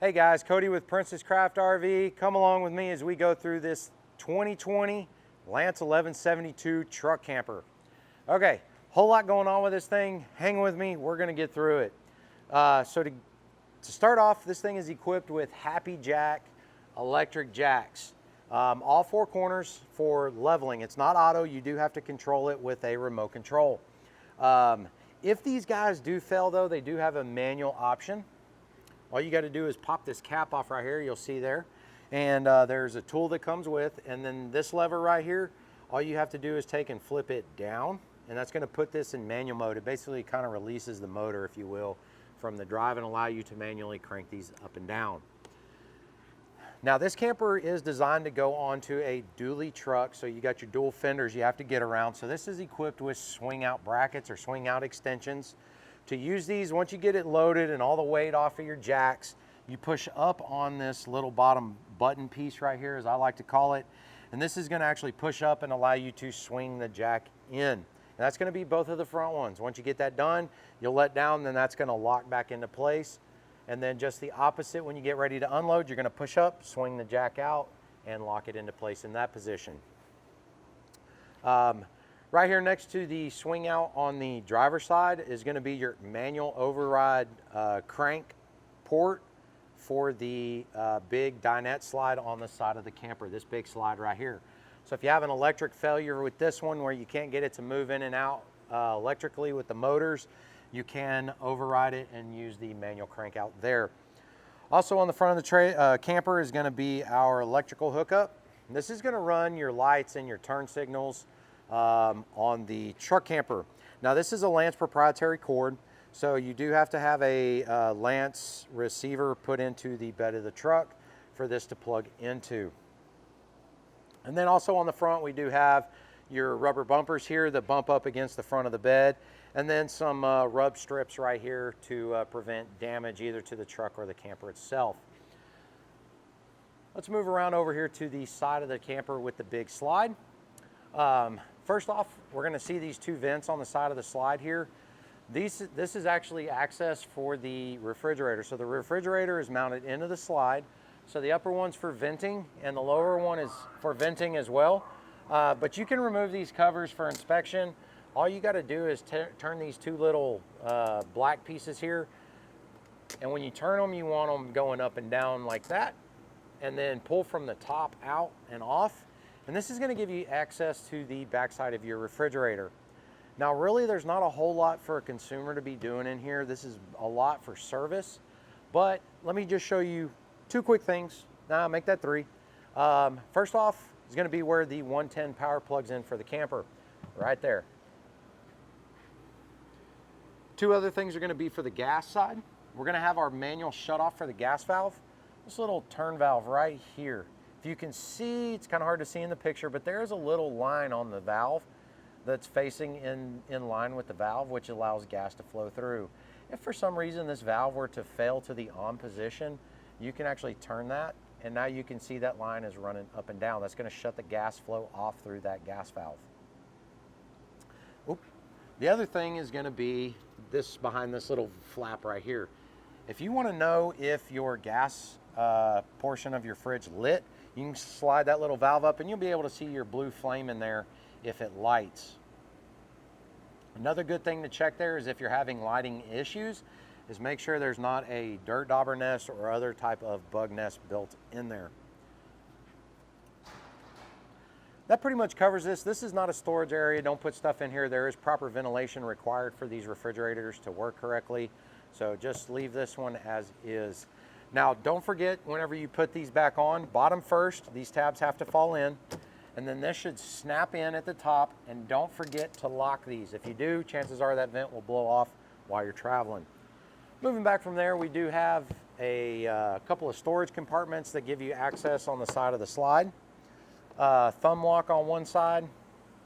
Hey guys, Cody with Princess Craft RV. Come along with me as we go through this 2020 Lance 1172 truck camper. Okay, whole lot going on with this thing. Hang with me, we're gonna get through it. So to start off, this thing is equipped with Happy Jack electric jacks. All four corners for leveling. It's not auto, you do have to control it with a remote control. If these guys do fail though, they do have a manual option. All you got to do is pop this cap off right here, you'll see there. And there's a tool that comes with, and then this lever right here, all you have to do is take and flip it down, and that's going to put this in manual mode. It basically kind of releases the motor, if you will, from the drive and allow you to manually crank these up and down. Now this camper is designed to go onto a dually truck, so you got your dual fenders you have to get around. So this is equipped with swing out brackets or swing out extensions. To use these, once you get it loaded and all the weight off of your jacks, you push up on this little bottom button piece right here, as I like to call it. And this is going to actually push up and allow you to swing the jack in. And that's going to be both of the front ones. Once you get that done, you'll let down, then that's going to lock back into place. And then just the opposite, when you get ready to unload, you're going to push up, swing the jack out, and lock it into place in that position. Right here next to the swing out on the driver's side is going to be your manual override crank port for the big dinette slide on the side of the camper, this big slide right here. So if you have an electric failure with this one where you can't get it to move in and out electrically with the motors, you can override it and use the manual crank out there. Also on the front of the camper is going to be our electrical hookup. And this is going to run your lights and your turn signals on the truck camper. Now this is a Lance proprietary cord, so you do have to have a Lance receiver put into the bed of the truck for this to plug into. And then also on the front we do have your rubber bumpers here that bump up against the front of the bed, and then some rub strips right here to prevent damage either to the truck or the camper itself. Let's move around over here to the side of the camper with the big slide. First off, we're going to see these two vents on the side of the slide here. This is actually access for the refrigerator. So the refrigerator is mounted into the slide. So the upper one's for venting and the lower one is for venting as well. But you can remove these covers for inspection. All you got to do is turn these two little black pieces here. And when you turn them, you want them going up and down like that. And then pull from the top out and off. And this is going to give you access to the backside of your refrigerator. Now really there's not a whole lot for a consumer to be doing in here. This is a lot for service, but let me just show you two quick things. Now make that three. First off is going to be where the 110 power plugs in for the camper, right there. Two other things are going to be for the gas side. We're going to have our manual shutoff for the gas valve. This little turn valve right here. If you can see, it's kind of hard to see in the picture, but there's a little line on the valve that's facing in line with the valve, which allows gas to flow through. If for some reason this valve were to fail to the on position, you can actually turn that, and now you can see that line is running up and down. That's going to shut the gas flow off through that gas valve. Oop. The other thing is going to be this behind this little flap right here. If you want to know if your gas portion of your fridge lit, you can slide that little valve up and you'll be able to see your blue flame in there if it lights. Another good thing to check there is if you're having lighting issues, is make sure there's not a dirt dauber nest or other type of bug nest built in there. That pretty much covers this. This is not a storage area. Don't put stuff in here. There is proper ventilation required for these refrigerators to work correctly. So just leave this one as is. Now, don't forget, whenever you put these back on, bottom first, these tabs have to fall in, and then this should snap in at the top, and don't forget to lock these. If you do, chances are that vent will blow off while you're traveling. Moving back from there, we do have a couple of storage compartments that give you access on the side of the slide. Thumb lock on one side,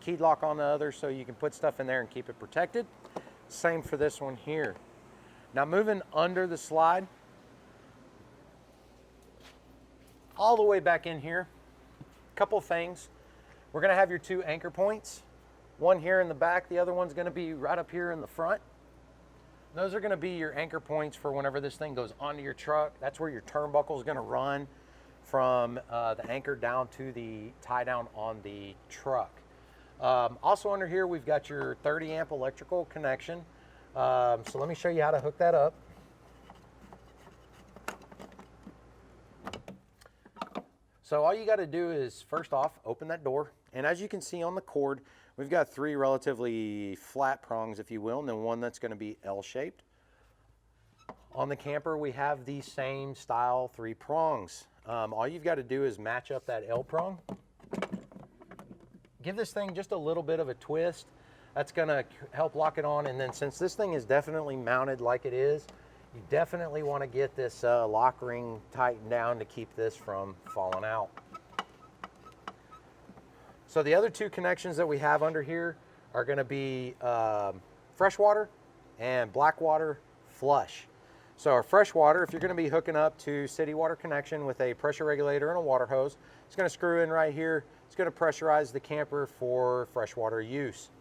key lock on the other, so you can put stuff in there and keep it protected. Same for this one here. Now moving under the slide, all the way back in here, a couple things. We're going to have your two anchor points, one here in the back, the other one's going to be right up here in the front. Those are gonna be your anchor points for whenever this thing goes onto your truck. That's where your turnbuckle is gonna run from the anchor down to the tie down on the truck. Also under here, we've got your 30 amp electrical connection. So let me show you how to hook that up. So all you got to do is, first off, open that door. And as you can see on the cord, we've got 3 relatively flat prongs, if you will, and then one that's going to be L-shaped. On the camper, we have the same style 3 prongs. All you've got to do is match up that L prong. Give this thing just a little bit of a twist. That's going to help lock it on. And then since this thing is definitely mounted like it is, you definitely want to get this lock ring tightened down to keep this from falling out. So the other 2 connections that we have under here are going to be freshwater and blackwater flush. So our freshwater, if you're going to be hooking up to city water connection with a pressure regulator and a water hose, it's going to screw in right here. It's going to pressurize the camper for freshwater use.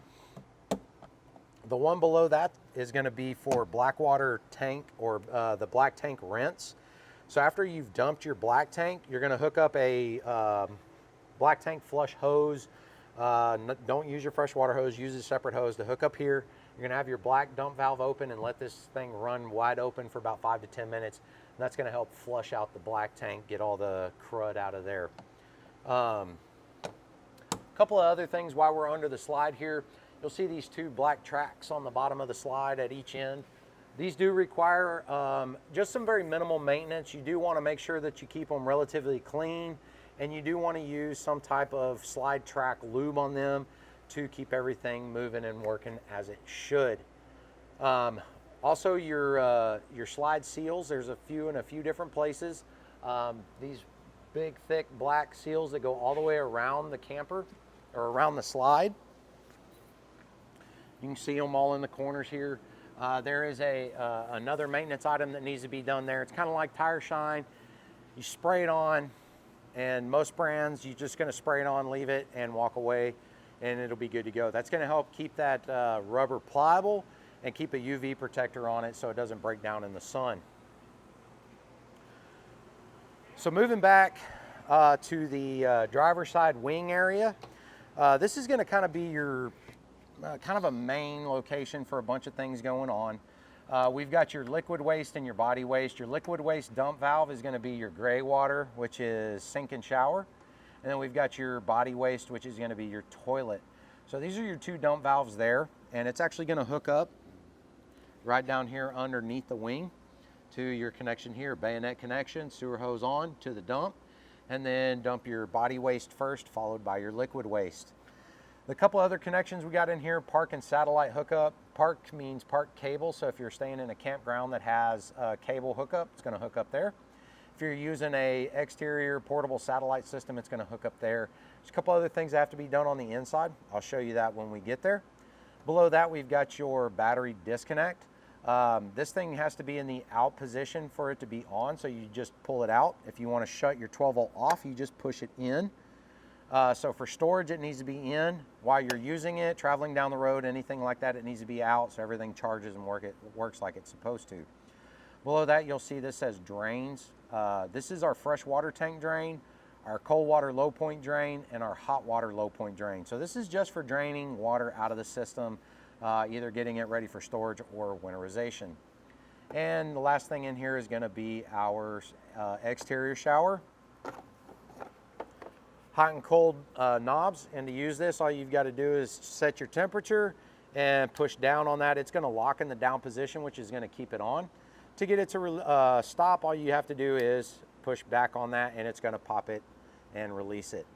The one below that is going to be for blackwater tank or the black tank rinse. So after you've dumped your black tank, you're going to hook up a black tank flush hose. Don't use your freshwater hose, use a separate hose to hook up here. You're going to have your black dump valve open and let this thing run wide open for about 5 to 10 minutes. And that's going to help flush out the black tank, get all the crud out of there. A couple of other things while we're under the slide here. You'll see these 2 black tracks on the bottom of the slide at each end. These do require just some very minimal maintenance. You do want to make sure that you keep them relatively clean, and you do want to use some type of slide track lube on them to keep everything moving and working as it should. Also, your slide seals, there's a few in a few different places. These big, thick black seals that go all the way around the camper or around the slide. You can see them all in the corners here. There is another maintenance item that needs to be done there. It's kind of like tire shine. You spray it on, and most brands, you're just going to spray it on, leave it, and walk away, and it'll be good to go. That's going to help keep that rubber pliable and keep a UV protector on it so it doesn't break down in the sun. So moving back to the driver's side wing area, this is going to kind of be your kind of a main location for a bunch of things going on. We've got your liquid waste and your body waste. Your liquid waste dump valve is going to be your gray water, which is sink and shower. And then we've got your body waste, which is going to be your toilet. So these are your 2 dump valves there, and it's actually going to hook up right down here underneath the wing to your connection here, bayonet connection, sewer hose on to the dump, and then dump your body waste first, followed by your liquid waste. The couple other connections we got in here, park and satellite hookup. Park means park cable, so if you're staying in a campground that has a cable hookup, it's going to hook up there. If you're using a exterior portable satellite system, it's going to hook up there. There's a couple other things that have to be done on the inside. I'll show you that when we get there. Below that, we've got your battery disconnect. This thing has to be in the out position for it to be on, so you just pull it out. If you want to shut your 12 volt off, you just push it in. So for storage, it needs to be in. While you're using it, traveling down the road, anything like that, it needs to be out so everything charges and works like it's supposed to. Below that, you'll see this says drains. This is our fresh water tank drain, our cold water low point drain, and our hot water low point drain. So this is just for draining water out of the system, either getting it ready for storage or winterization. And the last thing in here is going to be our exterior shower. Hot and cold knobs, and to use this, all you've got to do is set your temperature and push down on that. It's going to lock in the down position, which is going to keep it on. To get it to stop, all you have to do is push back on that, and it's going to pop it and release it.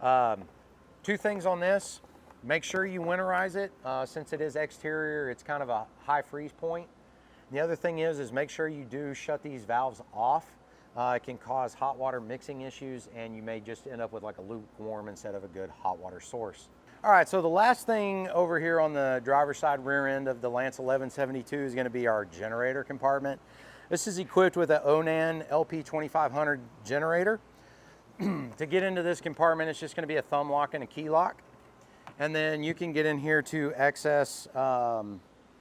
2 things on this: make sure you winterize it. Since it is exterior, it's kind of a high freeze point. The other thing is make sure you do shut these valves off. It can cause hot water mixing issues, and you may just end up with like a lukewarm instead of a good hot water source. All right, so the last thing over here on the driver's side rear end of the Lance 1172 is going to be our generator compartment. This is equipped with an Onan LP2500 generator. To get into this compartment, it's just going to be a thumb lock and a key lock. And then you can get in here to access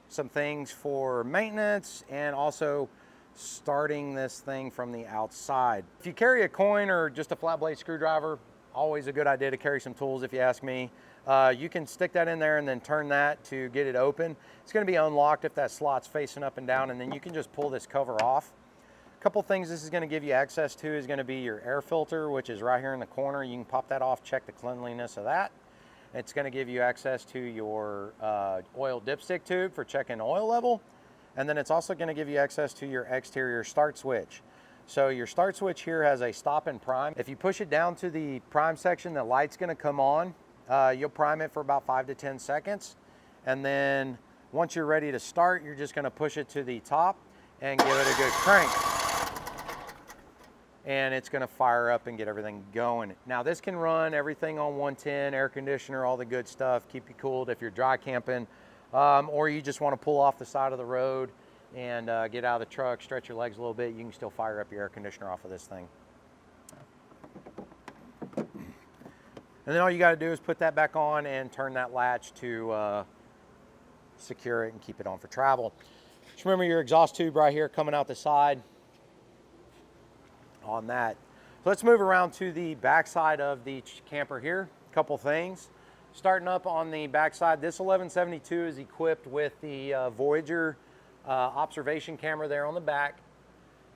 some things for maintenance and also starting this thing from the outside. If you carry a coin or just a flat blade screwdriver, always a good idea to carry some tools if you ask me. You can stick that in there and then turn that to get it open. It's going to be unlocked if that slot's facing up and down, and then you can just pull this cover off. A couple things this is going to give you access to is going to be your air filter, which is right here in the corner. You can pop that off, check the cleanliness of that. It's going to give you access to your oil dipstick tube for checking oil level. And then it's also going to give you access to your exterior start switch. So your start switch here has a stop and prime. If you push it down to the prime section, the light's going to come on. You'll prime it for about 5 to 10 seconds. And then once you're ready to start, you're just going to push it to the top and give it a good crank. And it's going to fire up and get everything going. Now this can run everything on 110, air conditioner, all the good stuff, keep you cooled if you're dry camping, or you just want to pull off the side of the road and get out of the truck, stretch your legs a little bit. You can still fire up your air conditioner off of this thing. And then all you got to do is put that back on and turn that latch to secure it and keep it on for travel. Just remember your exhaust tube right here coming out the side on that. So let's move around to the back side of the camper here. A couple things. Starting up on the back side, this 1172 is equipped with the Voyager observation camera there on the back.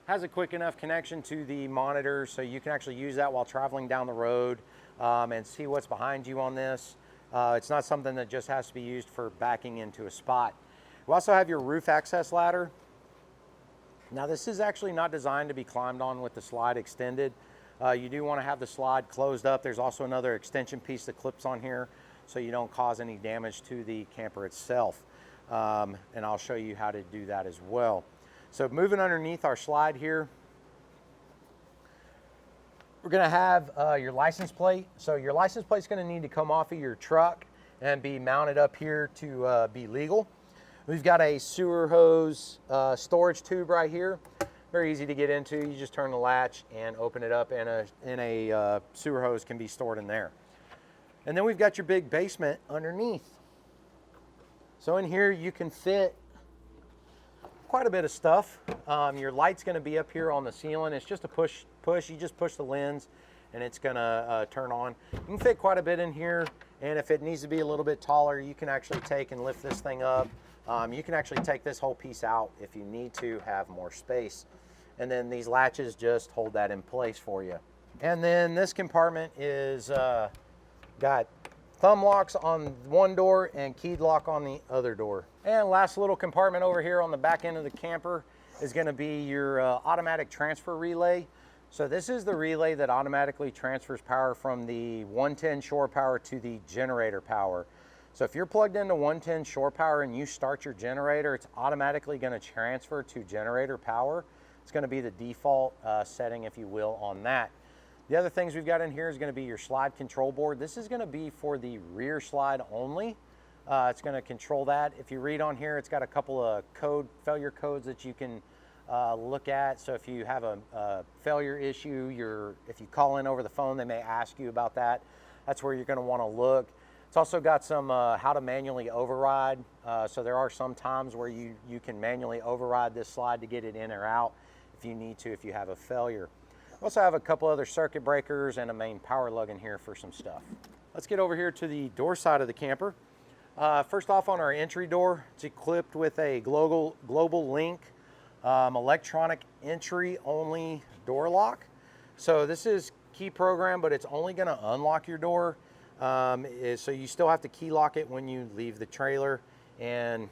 Has a quick enough connection to the monitor so you can actually use that while traveling down the road and see what's behind you on this. It's not something that just has to be used for backing into a spot. We also have your roof access ladder. Now this is actually not designed to be climbed on with the slide extended. You do want to have the slide closed up. There's also another extension piece that clips on here so you don't cause any damage to the camper itself. And I'll show you how to do that as well. So moving underneath our slide here, we're going to have your license plate. So your license plate is going to need to come off of your truck and be mounted up here to be legal. We've got a sewer hose storage tube right here. Very easy to get into. You just turn the latch and open it up, and a sewer hose can be stored in there. And then we've got your big basement underneath. So in here you can fit quite a bit of stuff. Your light's going to be up here on the ceiling. It's just a push. You just push the lens and it's going to turn on. You can fit quite a bit in here, and if it needs to be a little bit taller, you can actually take and lift this thing up. You can actually take this whole piece out if you need to have more space. And then these latches just hold that in place for you. And then this compartment is got thumb locks on one door and keyed lock on the other door. And last little compartment over here on the back end of the camper is going to be your automatic transfer relay. So this is the relay that automatically transfers power from the 110 shore power to the generator power. So if you're plugged into 110 shore power and you start your generator, it's automatically going to transfer to generator power. It's going to be the default setting, if you will, on that. The other things we've got in here is going to be your slide control board. This is going to be for the rear slide only. It's going to control that. If you read on here, it's got a couple of failure codes that you can look at. So if you have a failure issue, if you call in over the phone, they may ask you about that. That's where you're going to want to look. It's also got some how to manually override. So there are some times where you can manually override this slide to get it in or out if you need to, if you have a failure. We also have a couple other circuit breakers and a main power lug in here for some stuff. Let's get over here to the door side of the camper. First off, on our entry door, it's equipped with a global link electronic entry only door lock. So this is key program, but it's only going to unlock your door. So you still have to key lock it when you leave the trailer. And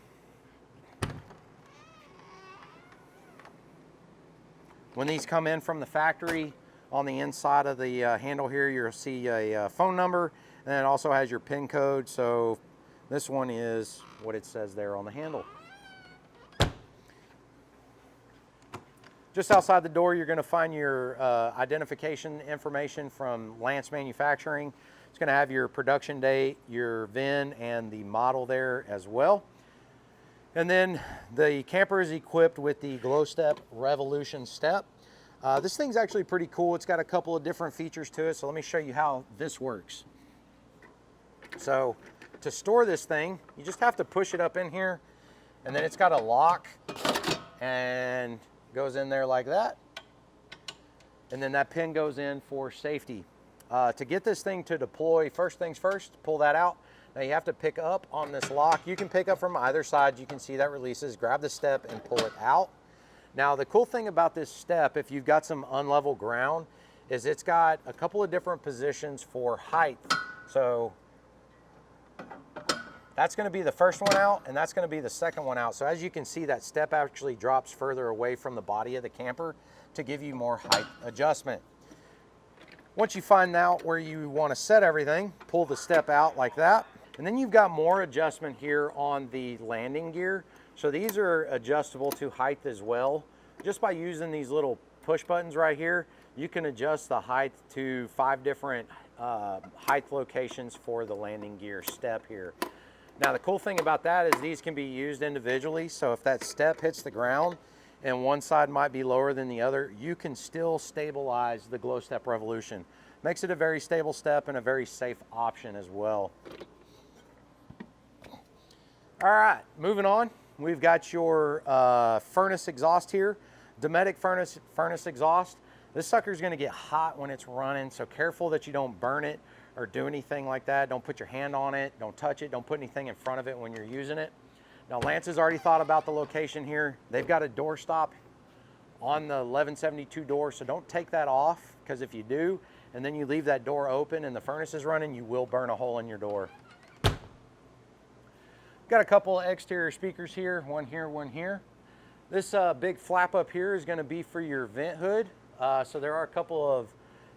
when these come in from the factory, on the inside of the handle here, you'll see a phone number, and it also has your PIN code. So this one is what it says there on the handle. Just outside the door, you're going to find your identification information from Lance Manufacturing. It's going to have your production date, your VIN, and the model there as well. And then the camper is equipped with the Glow Step Revolution step. This thing's actually pretty cool. It's got a couple of different features to it, so let me show you how this works. So to store this thing, you just have to push it up in here, And then it's got a lock and goes in there like that. And then that pin goes in for safety. To get this thing to deploy, first things first, pull that out. Now you have to pick up on this lock. You can pick up from either side. You can see that releases. Grab the step and pull it out. Now the cool thing about this step, if you've got some unlevel ground, is it's got a couple of different positions for height. So that's going to be the first one out, and that's going to be the second one out. So as you can see, that step actually drops further away from the body of the camper to give you more height adjustment. Once you find out where you want to set everything, pull the step out like that. And then you've got more adjustment here on the landing gear. So these are adjustable to height as well. Just by using these little push buttons right here, you can adjust the height to 5 different height locations for the landing gear step here. Now the cool thing about that is these can be used individually. So if that step hits the ground and one side might be lower than the other, you can still stabilize the Glow Step Revolution. Makes it a very stable step and a very safe option as well. All right, moving on. We've got your furnace exhaust here, Dometic furnace exhaust. This sucker is going to get hot when it's running, so careful that you don't burn it or do anything like that. Don't put your hand on it, don't touch it, don't put anything in front of it when you're using it. Now Lance has already thought about the location here. They've got a door stop on the 1172 door, so don't take that off, because if you do, and then you leave that door open and the furnace is running, you will burn a hole in your door. Got a couple of exterior speakers here, one here, one here. This big flap up here is going to be for your vent hood. So there are a couple of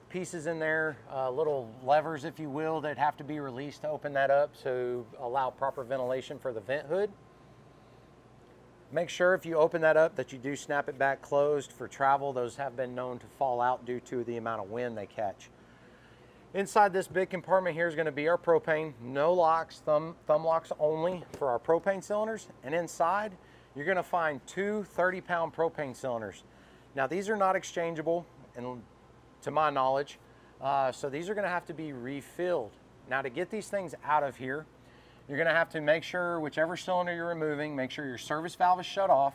pieces in there, little levers, if you will, that have to be released to open that up to allow proper ventilation for the vent hood. Make sure if you open that up that you do snap it back closed for travel. Those have been known to fall out due to the amount of wind they catch. Inside this big compartment here is going to be our propane. No locks, thumb locks only for our propane cylinders. And inside, you're going to find 2 30-pound propane cylinders. Now these are not exchangeable, and to my knowledge, so these are going to have to be refilled. Now to get these things out of here, you're going to have to make sure whichever cylinder you're removing, make sure your service valve is shut off.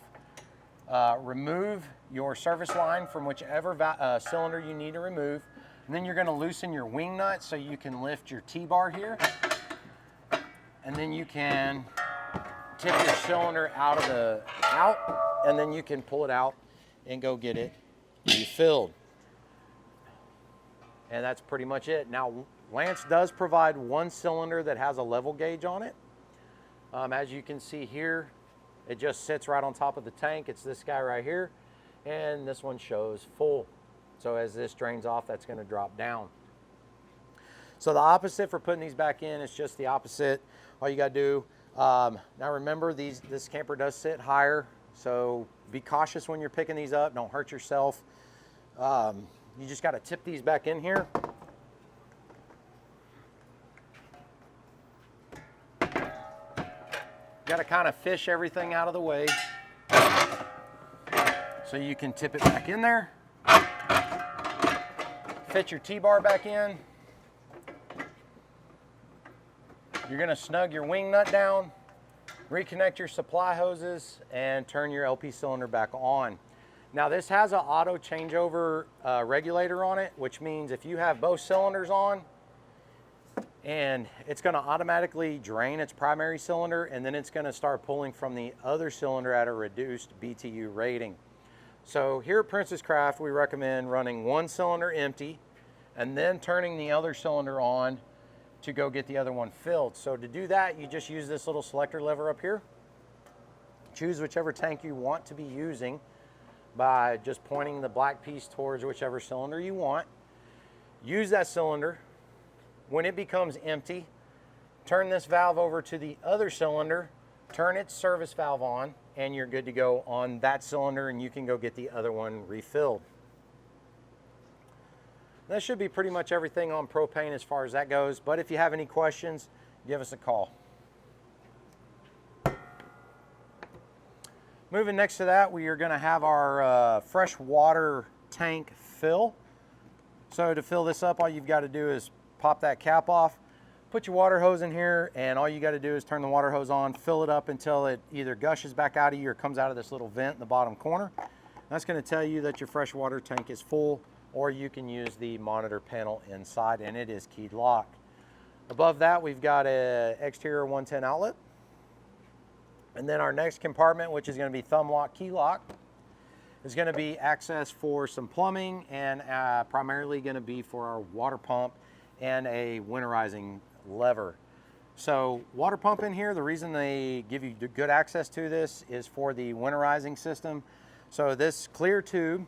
Remove your service line from whichever cylinder you need to remove. And then you're going to loosen your wing nut so you can lift your T-bar here. And then you can tip your cylinder out, and then you can pull it out and go get it refilled. And that's pretty much it. Now, Lance does provide one cylinder that has a level gauge on it. As you can see here, it just sits right on top of the tank. It's this guy right here, and this one shows full. So as this drains off, that's going to drop down. So the opposite for putting these back in is just the opposite. All you got to do, now remember this camper does sit higher, so be cautious when you're picking these up. Don't hurt yourself. You just got to tip these back in here. Got to kind of fish everything out of the way so you can tip it back in there. Fit your T-bar back in. You're going to snug your wing nut down, reconnect your supply hoses, and turn your LP cylinder back on. Now this has an auto changeover regulator on it, which means if you have both cylinders on, and it's going to automatically drain its primary cylinder, and then it's going to start pulling from the other cylinder at a reduced BTU rating. So here at Princess Craft, we recommend running one cylinder empty and then turning the other cylinder on to go get the other one filled. So to do that, you just use this little selector lever up here. Choose whichever tank you want to be using by just pointing the black piece towards whichever cylinder you want. Use that cylinder. When it becomes empty, turn this valve over to the other cylinder, turn its service valve on, and you're good to go on that cylinder, and you can go get the other one refilled. That should be pretty much everything on propane as far as that goes, but if you have any questions, give us a call. Moving next to that, we are going to have our fresh water tank fill. So to fill this up, all you've got to do is pop that cap off, Put your water hose in here, and all you got to do is turn the water hose on, fill it up until it either gushes back out of you or comes out of this little vent in the bottom corner. That's going to tell you that your freshwater tank is full, or you can use the monitor panel inside, and it is keyed lock. Above that, we've got an exterior 110 outlet. And then our next compartment, which is going to be thumb lock, key lock, is going to be access for some plumbing, and primarily going to be for our water pump and a winterizing lever. So water pump in here, the reason they give you good access to this is for the winterizing system. So this clear tube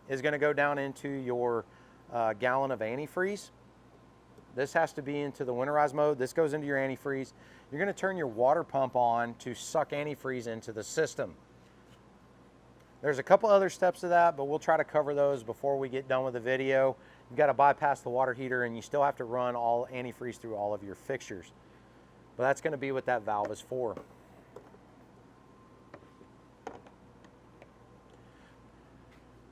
is going to go down into your gallon of antifreeze. This has to be into the winterize mode. This goes into your antifreeze. You're going to turn your water pump on to suck antifreeze into the system. There's a couple other steps to that, but we'll try to cover those before we get done with the video. You've got to bypass the water heater, and you still have to run all antifreeze through all of your fixtures. But that's going to be what that valve is for.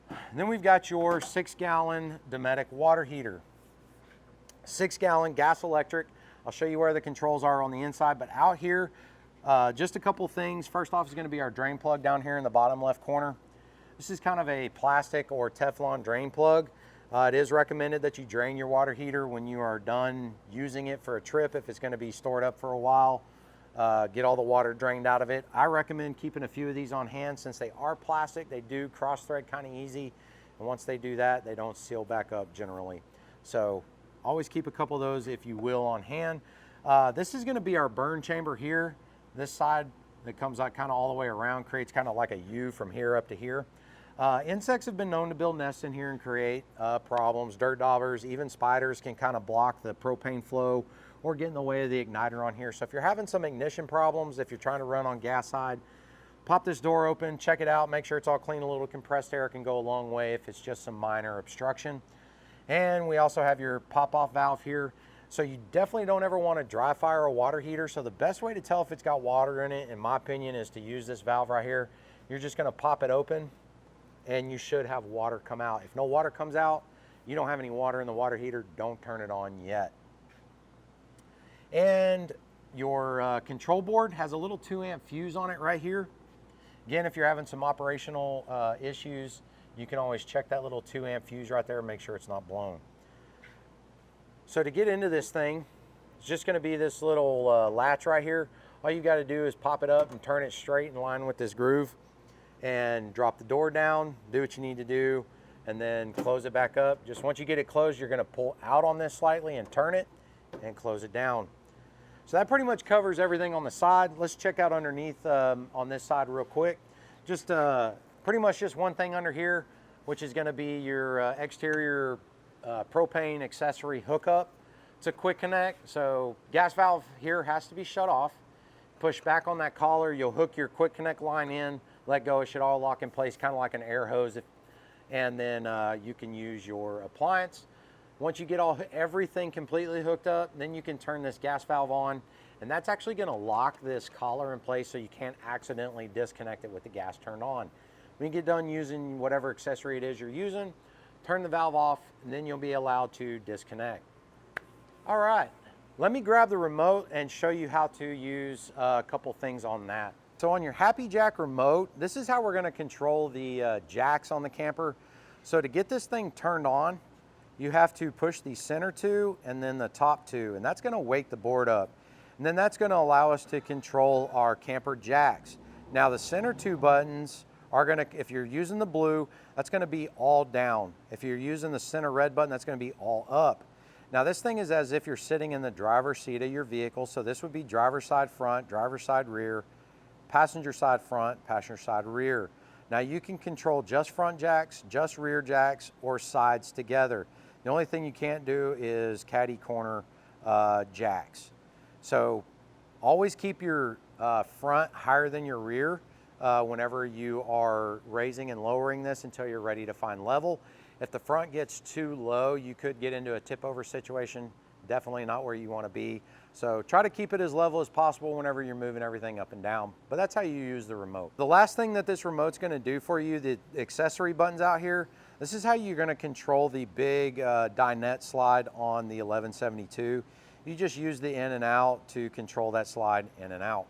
And then we've got your 6-gallon Dometic water heater. 6-gallon gas electric. I'll show you where the controls are on the inside, but out here, just a couple things. First off is going to be our drain plug down here in the bottom left corner. This is kind of a plastic or Teflon drain plug. It is recommended that you drain your water heater when you are done using it for a trip, if it's going to be stored up for a while. Get all the water drained out of it. I recommend keeping a few of these on hand since they are plastic. They do cross thread kind of easy, and once they do that, they don't seal back up generally. So always keep a couple of those, if you will, on hand. This is going to be our burn chamber here. This side that comes out kind of all the way around creates kind of like a U from here up to here. Insects have been known to build nests in here and create problems. Dirt daubers, even spiders can kind of block the propane flow or get in the way of the igniter on here. So if you're having some ignition problems, if you're trying to run on gas side, pop this door open, check it out, make sure it's all clean. A little compressed air can go a long way if it's just some minor obstruction. And we also have your pop-off valve here. So you definitely don't ever want to dry fire a water heater. So the best way to tell if it's got water in it, in my opinion, is to use this valve right here. You're just going to pop it open, and you should have water come out. If no water comes out, you don't have any water in the water heater, don't turn it on yet. And your control board has a little 2-amp fuse on it right here. Again, if you're having some operational issues, you can always check that little 2-amp fuse right there and make sure it's not blown. So to get into this thing, it's just going to be this little latch right here. All you got to do is pop it up and turn it straight in line with this groove, and drop the door down, do what you need to do, and then close it back up. Just once you get it closed, you're going to pull out on this slightly and turn it and close it down. So that pretty much covers everything on the side. Let's check out underneath on this side real quick. Just pretty much just one thing under here, which is going to be your exterior propane accessory hookup. It's a quick connect, so gas valve here has to be shut off. Push back on that collar, you'll hook your quick connect line in, let go, it should all lock in place, kind of like an air hose. And then you can use your appliance. Once you get everything completely hooked up, then you can turn this gas valve on, and that's actually going to lock this collar in place so you can't accidentally disconnect it with the gas turned on. When you get done using whatever accessory it is you're using, turn the valve off, and then you'll be allowed to disconnect. All right, let me grab the remote and show you how to use a couple things on that. So on your Happy Jack remote, this is how we're going to control the jacks on the camper. So to get this thing turned on, you have to push the center two and then the top two, and that's going to wake the board up. And then that's going to allow us to control our camper jacks. Now the center two buttons are going to, if you're using the blue, that's going to be all down. If you're using the center red button, that's going to be all up. Now this thing is as if you're sitting in the driver's seat of your vehicle. So this would be driver's side front, driver's side rear, passenger side front, passenger side rear. Now you can control just front jacks, just rear jacks, or sides together. The only thing you can't do is caddy corner jacks. So always keep your front higher than your rear whenever you are raising and lowering this until you're ready to find level. If the front gets too low, you could get into a tip over situation. Definitely not where you want to be. So try to keep it as level as possible whenever you're moving everything up and down. But that's how you use the remote. The last thing that this remote's going to do for you, the accessory buttons out here, this is how you're going to control the big dinette slide on the 1172. You just use the in and out to control that slide in and out.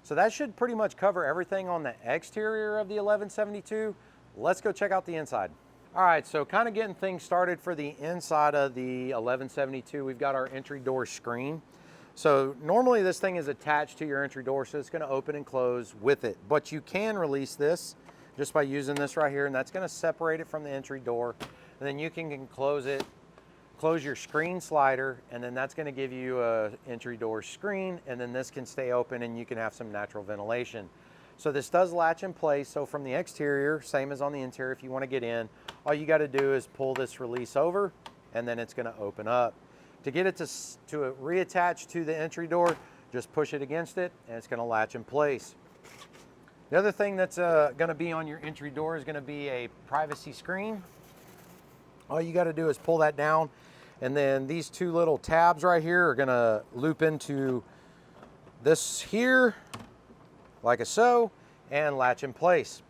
So that should pretty much cover everything on the exterior of the 1172. Let's go check out the inside. All right, so kind of getting things started for the inside of the 1172, we've got our entry door screen. So normally this thing is attached to your entry door, so it's gonna open and close with it. But you can release this just by using this right here, and that's gonna separate it from the entry door. And then you can close it, close your screen slider, and then that's gonna give you a entry door screen, and then this can stay open and you can have some natural ventilation. So this does latch in place. So from the exterior, same as on the interior, if you wanna get in, all you gotta do is pull this release over and then it's gonna open up. To get it to reattach to the entry door, just push it against it and it's gonna latch in place. The other thing that's gonna be on your entry door is gonna be a privacy screen. All you gotta do is pull that down, and then these two little tabs right here are gonna loop into this here, like so, and latch in place.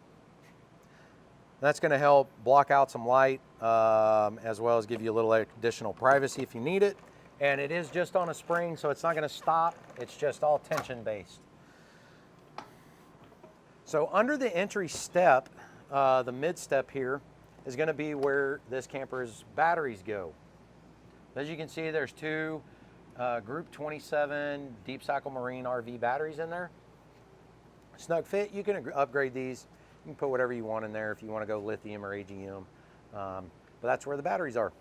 That's gonna help block out some light, as well as give you a little additional privacy if you need it. And it is just on a spring, so it's not gonna stop. It's just all tension based. So under the entry step, the mid step here, is gonna be where this camper's batteries go. As you can see, there's two Group 27 Deep Cycle Marine RV batteries in there. Snug fit, you can upgrade these. You can put whatever you want in there if you wanna go lithium or AGM, but that's where the batteries are.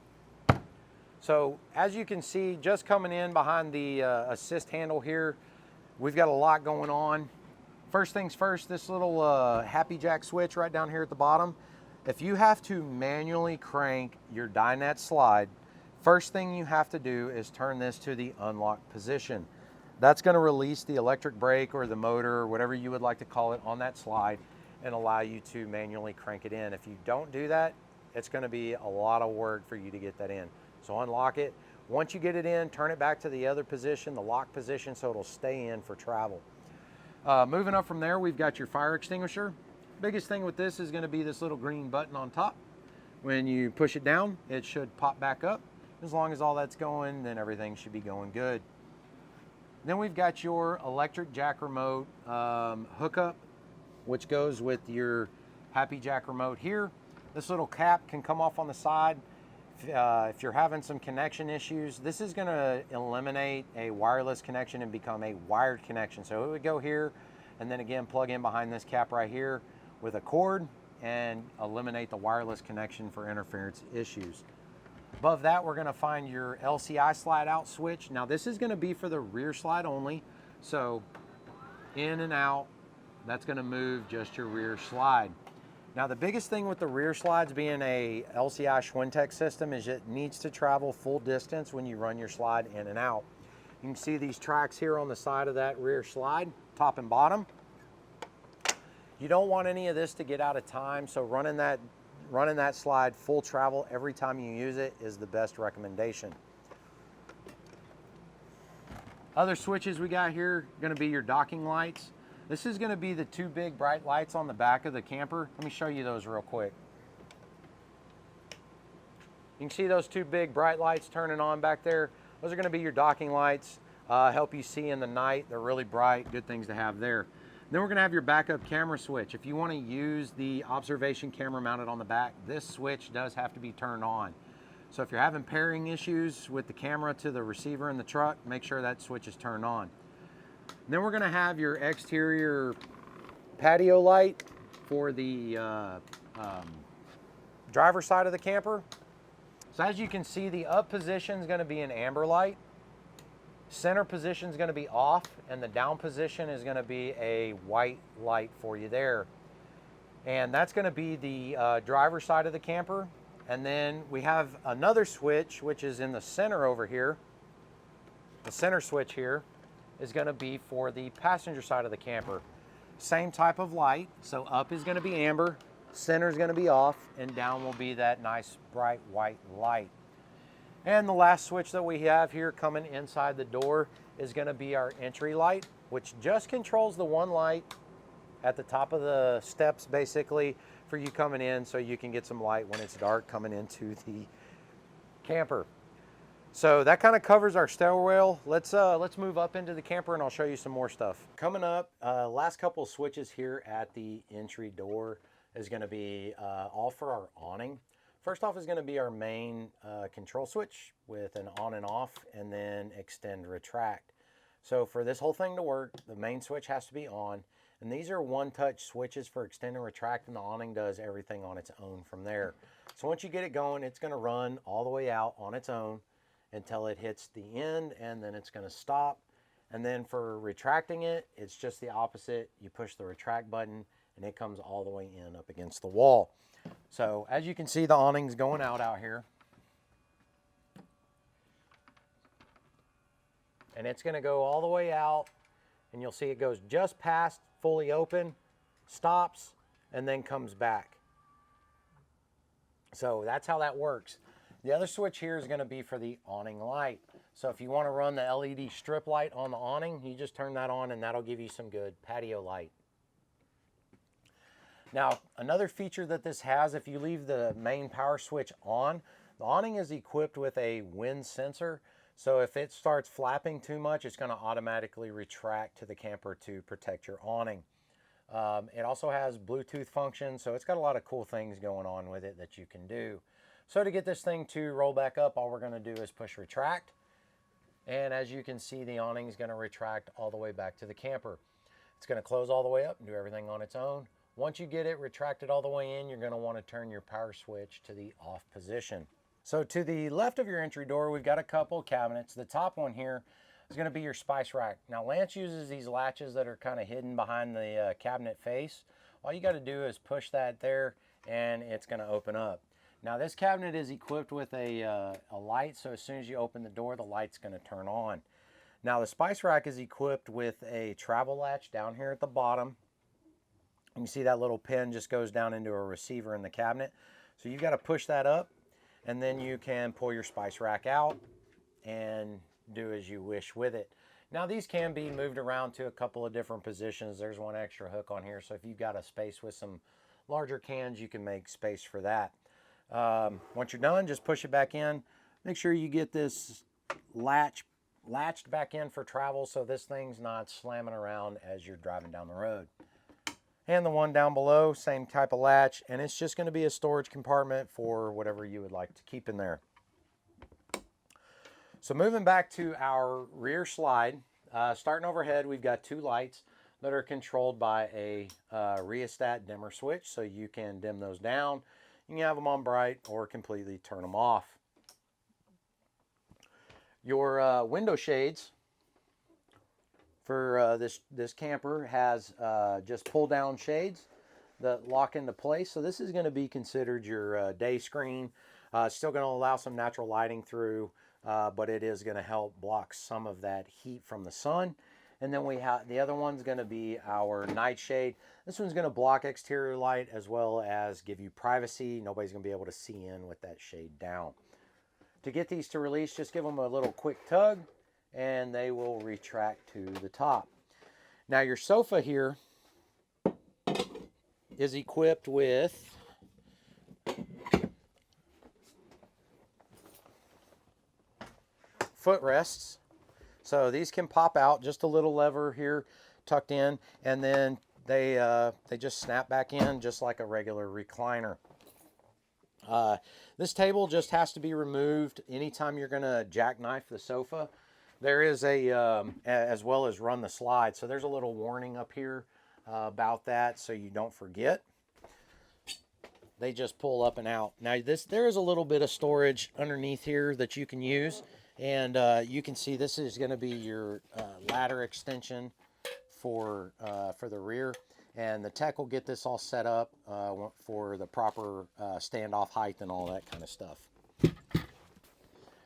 So as you can see, just coming in behind the assist handle here, we've got a lot going on. First things first, this little Happy Jack switch right down here at the bottom. If you have to manually crank your dinette slide, first thing you have to do is turn this to the unlock position. That's gonna release the electric brake or the motor or whatever you would like to call it on that slide and allow you to manually crank it in. If you don't do that, it's gonna be a lot of work for you to get that in. So unlock it. Once you get it in, turn it back to the other position, the lock position, so it'll stay in for travel. Moving up from there, we've got your fire extinguisher. Biggest thing with this is gonna be this little green button on top. When you push it down, it should pop back up. As long as all that's going, then everything should be going good. Then we've got your electric jack remote hookup, which goes with your Happy Jack remote here. This little cap can come off on the side. If you're having some connection issues, this is gonna eliminate a wireless connection and become a wired connection. So it would go here, and then again, plug in behind this cap right here with a cord and eliminate the wireless connection for interference issues. Above that, we're gonna find your LCI slide out switch. Now this is gonna be for the rear slide only. So in and out, that's gonna move just your rear slide. Now the biggest thing with the rear slides being a LCI Schwintek system is it needs to travel full distance when you run your slide in and out. You can see these tracks here on the side of that rear slide, top and bottom. You don't want any of this to get out of time, so running that slide full travel every time you use it is the best recommendation. Other switches we got here are gonna be your docking lights. This is gonna be the two big bright lights on the back of the camper. Let me show you those real quick. You can see those two big bright lights turning on back there. Those are gonna be your docking lights, help you see in the night. They're really bright, good things to have there. Then we're gonna have your backup camera switch. If you wanna use the observation camera mounted on the back, this switch does have to be turned on. So if you're having pairing issues with the camera to the receiver in the truck, make sure that switch is turned on. Then we're gonna have your exterior patio light for the driver's side of the camper. So as you can see, the up position is gonna be an amber light. Center position is gonna be off, and the down position is gonna be a white light for you there. And that's gonna be the driver's side of the camper. And then we have another switch, which is in the center over here. The center switch here is gonna be for the passenger side of the camper. Same type of light, so up is gonna be amber, center is gonna be off, and down will be that nice bright white light. And the last switch that we have here coming inside the door is gonna be our entry light, which just controls the one light at the top of the steps basically for you coming in, so you can get some light when it's dark coming into the camper. So that kind of covers our stairwell. Let's move up into the camper and I'll show you some more stuff. Coming up, last couple of switches here at the entry door is going to be all for our awning. First off is going to be our main control switch with an on and off, and then extend retract. So for this whole thing to work, the main switch has to be on, and these are one-touch switches for extend and retract, and the awning does everything on its own from there. So once you get it going, it's going to run all the way out on its own until it hits the end, and then it's going to stop. And then for retracting it, it's just the opposite. You push the retract button and it comes all the way in up against the wall. So as you can see, the awning's going out here. And it's going to go all the way out, and you'll see it goes just past fully open, stops, and then comes back. So that's how that works. The other switch here is going to be for the awning light. So if you want to run the LED strip light on the awning, you just turn that on and that'll give you some good patio light. Now, another feature that this has, if you leave the main power switch on, the awning is equipped with a wind sensor. So if it starts flapping too much, it's going to automatically retract to the camper to protect your awning. It also has Bluetooth function, so it's got a lot of cool things going on with it that you can do. So to get this thing to roll back up, all we're going to do is push retract. And as you can see, the awning is going to retract all the way back to the camper. It's going to close all the way up and do everything on its own. Once you get it retracted all the way in, you're going to want to turn your power switch to the off position. So to the left of your entry door, we've got a couple cabinets. The top one here is going to be your spice rack. Now Lance uses these latches that are kind of hidden behind the cabinet face. All you got to do is push that there and it's going to open up. Now this cabinet is equipped with a light, so as soon as you open the door, the light's going to turn on. Now the spice rack is equipped with a travel latch down here at the bottom. You see that little pin just goes down into a receiver in the cabinet. So you've got to push that up, and then you can pull your spice rack out and do as you wish with it. Now these can be moved around to a couple of different positions. There's one extra hook on here, so if you've got a space with some larger cans, you can make space for that. Once you're done, just push it back in. Make sure you get this latched back in for travel so this thing's not slamming around as you're driving down the road. And the one down below, same type of latch, and it's just going to be a storage compartment for whatever you would like to keep in there. So moving back to our rear slide, starting overhead, we've got two lights that are controlled by a rheostat dimmer switch, so you can dim those down. You can have them on bright or completely turn them off. Your window shades for this camper has just pull down shades that lock into place. So this is going to be considered your day screen. It's still going to allow some natural lighting through, but it is going to help block some of that heat from the sun. And then we have the other one's going to be our night shade. This one's going to block exterior light as well as give you privacy. Nobody's going to be able to see in with that shade down. To get these to release, just give them a little quick tug and they will retract to the top. Now your sofa here is equipped with footrests. So these can pop out, just a little lever here tucked in, and then they just snap back in just like a regular recliner. This table just has to be removed anytime you're going to jackknife the sofa. There is as well as run the slide. So there's a little warning up here about that so you don't forget. They just pull up and out. Now there is a little bit of storage underneath here that you can use. And you can see this is going to be your ladder extension for the rear. And the tech will get this all set up for the proper standoff height and all that kind of stuff.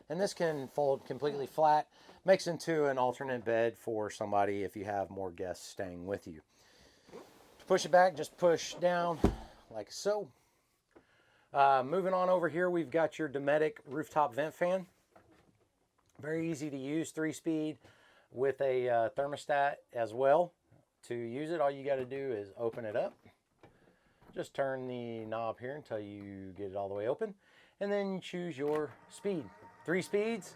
And this can fold completely flat. Makes into an alternate bed for somebody if you have more guests staying with you. To push it back, just push down like so. Moving on over here, we've got your Dometic rooftop vent fan. Very easy to use, 3-speed with a thermostat as well. To use it, all you got to do is open it up. Just turn the knob here until you get it all the way open. And then choose your speed. 3 speeds.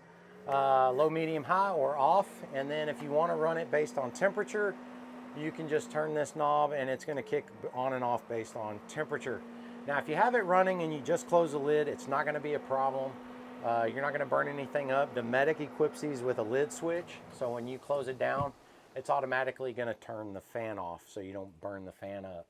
low, medium, high, or off. And then if you want to run it based on temperature, you can just turn this knob and it's going to kick on and off based on temperature. Now, if you have it running and you just close the lid, it's not going to be a problem. You're not going to burn anything up. Dometic equips these with a lid switch, so when you close it down, it's automatically going to turn the fan off so you don't burn the fan up.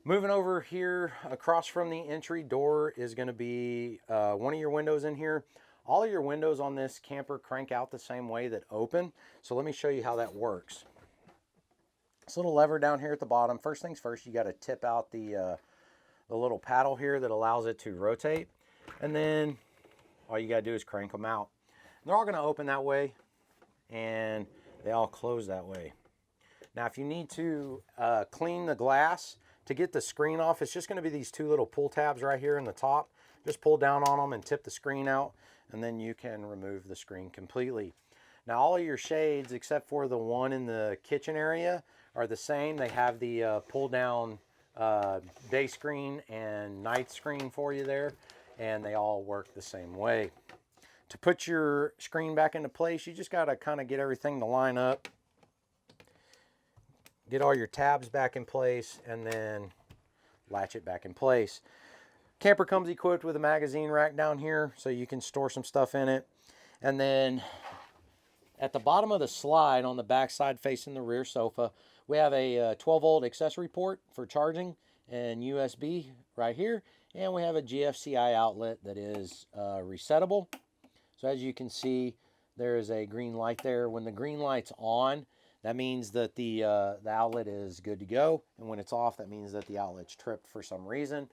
Moving over here, across from the entry door is going to be one of your windows in here. All of your windows on this camper crank out the same way that open. So let me show you how that works. This little lever down here at the bottom, first things first, you got to tip out the little paddle here that allows it to rotate. And then all you got to do is crank them out. And they're all going to open that way, and they all close that way. Now, if you need to clean the glass to get the screen off, it's just going to be these two little pull tabs right here in the top. Just pull down on them and tip the screen out, and then you can remove the screen completely. Now, all of your shades, except for the one in the kitchen area, are the same. They have the pull down day screen and night screen for you there, and they all work the same way. To put your screen back into place, you just got to kind of get everything to line up, get all your tabs back in place, and then latch it back in place. Camper comes equipped with a magazine rack down here, so you can store some stuff in it. And then at the bottom of the slide on the back side facing the rear sofa, we have a 12-volt accessory port for charging and USB right here. And we have a GFCI outlet that is resettable. So as you can see, there is a green light there. When the green light's on, that means that the outlet is good to go. And when it's off, that means that the outlet's tripped for some reason.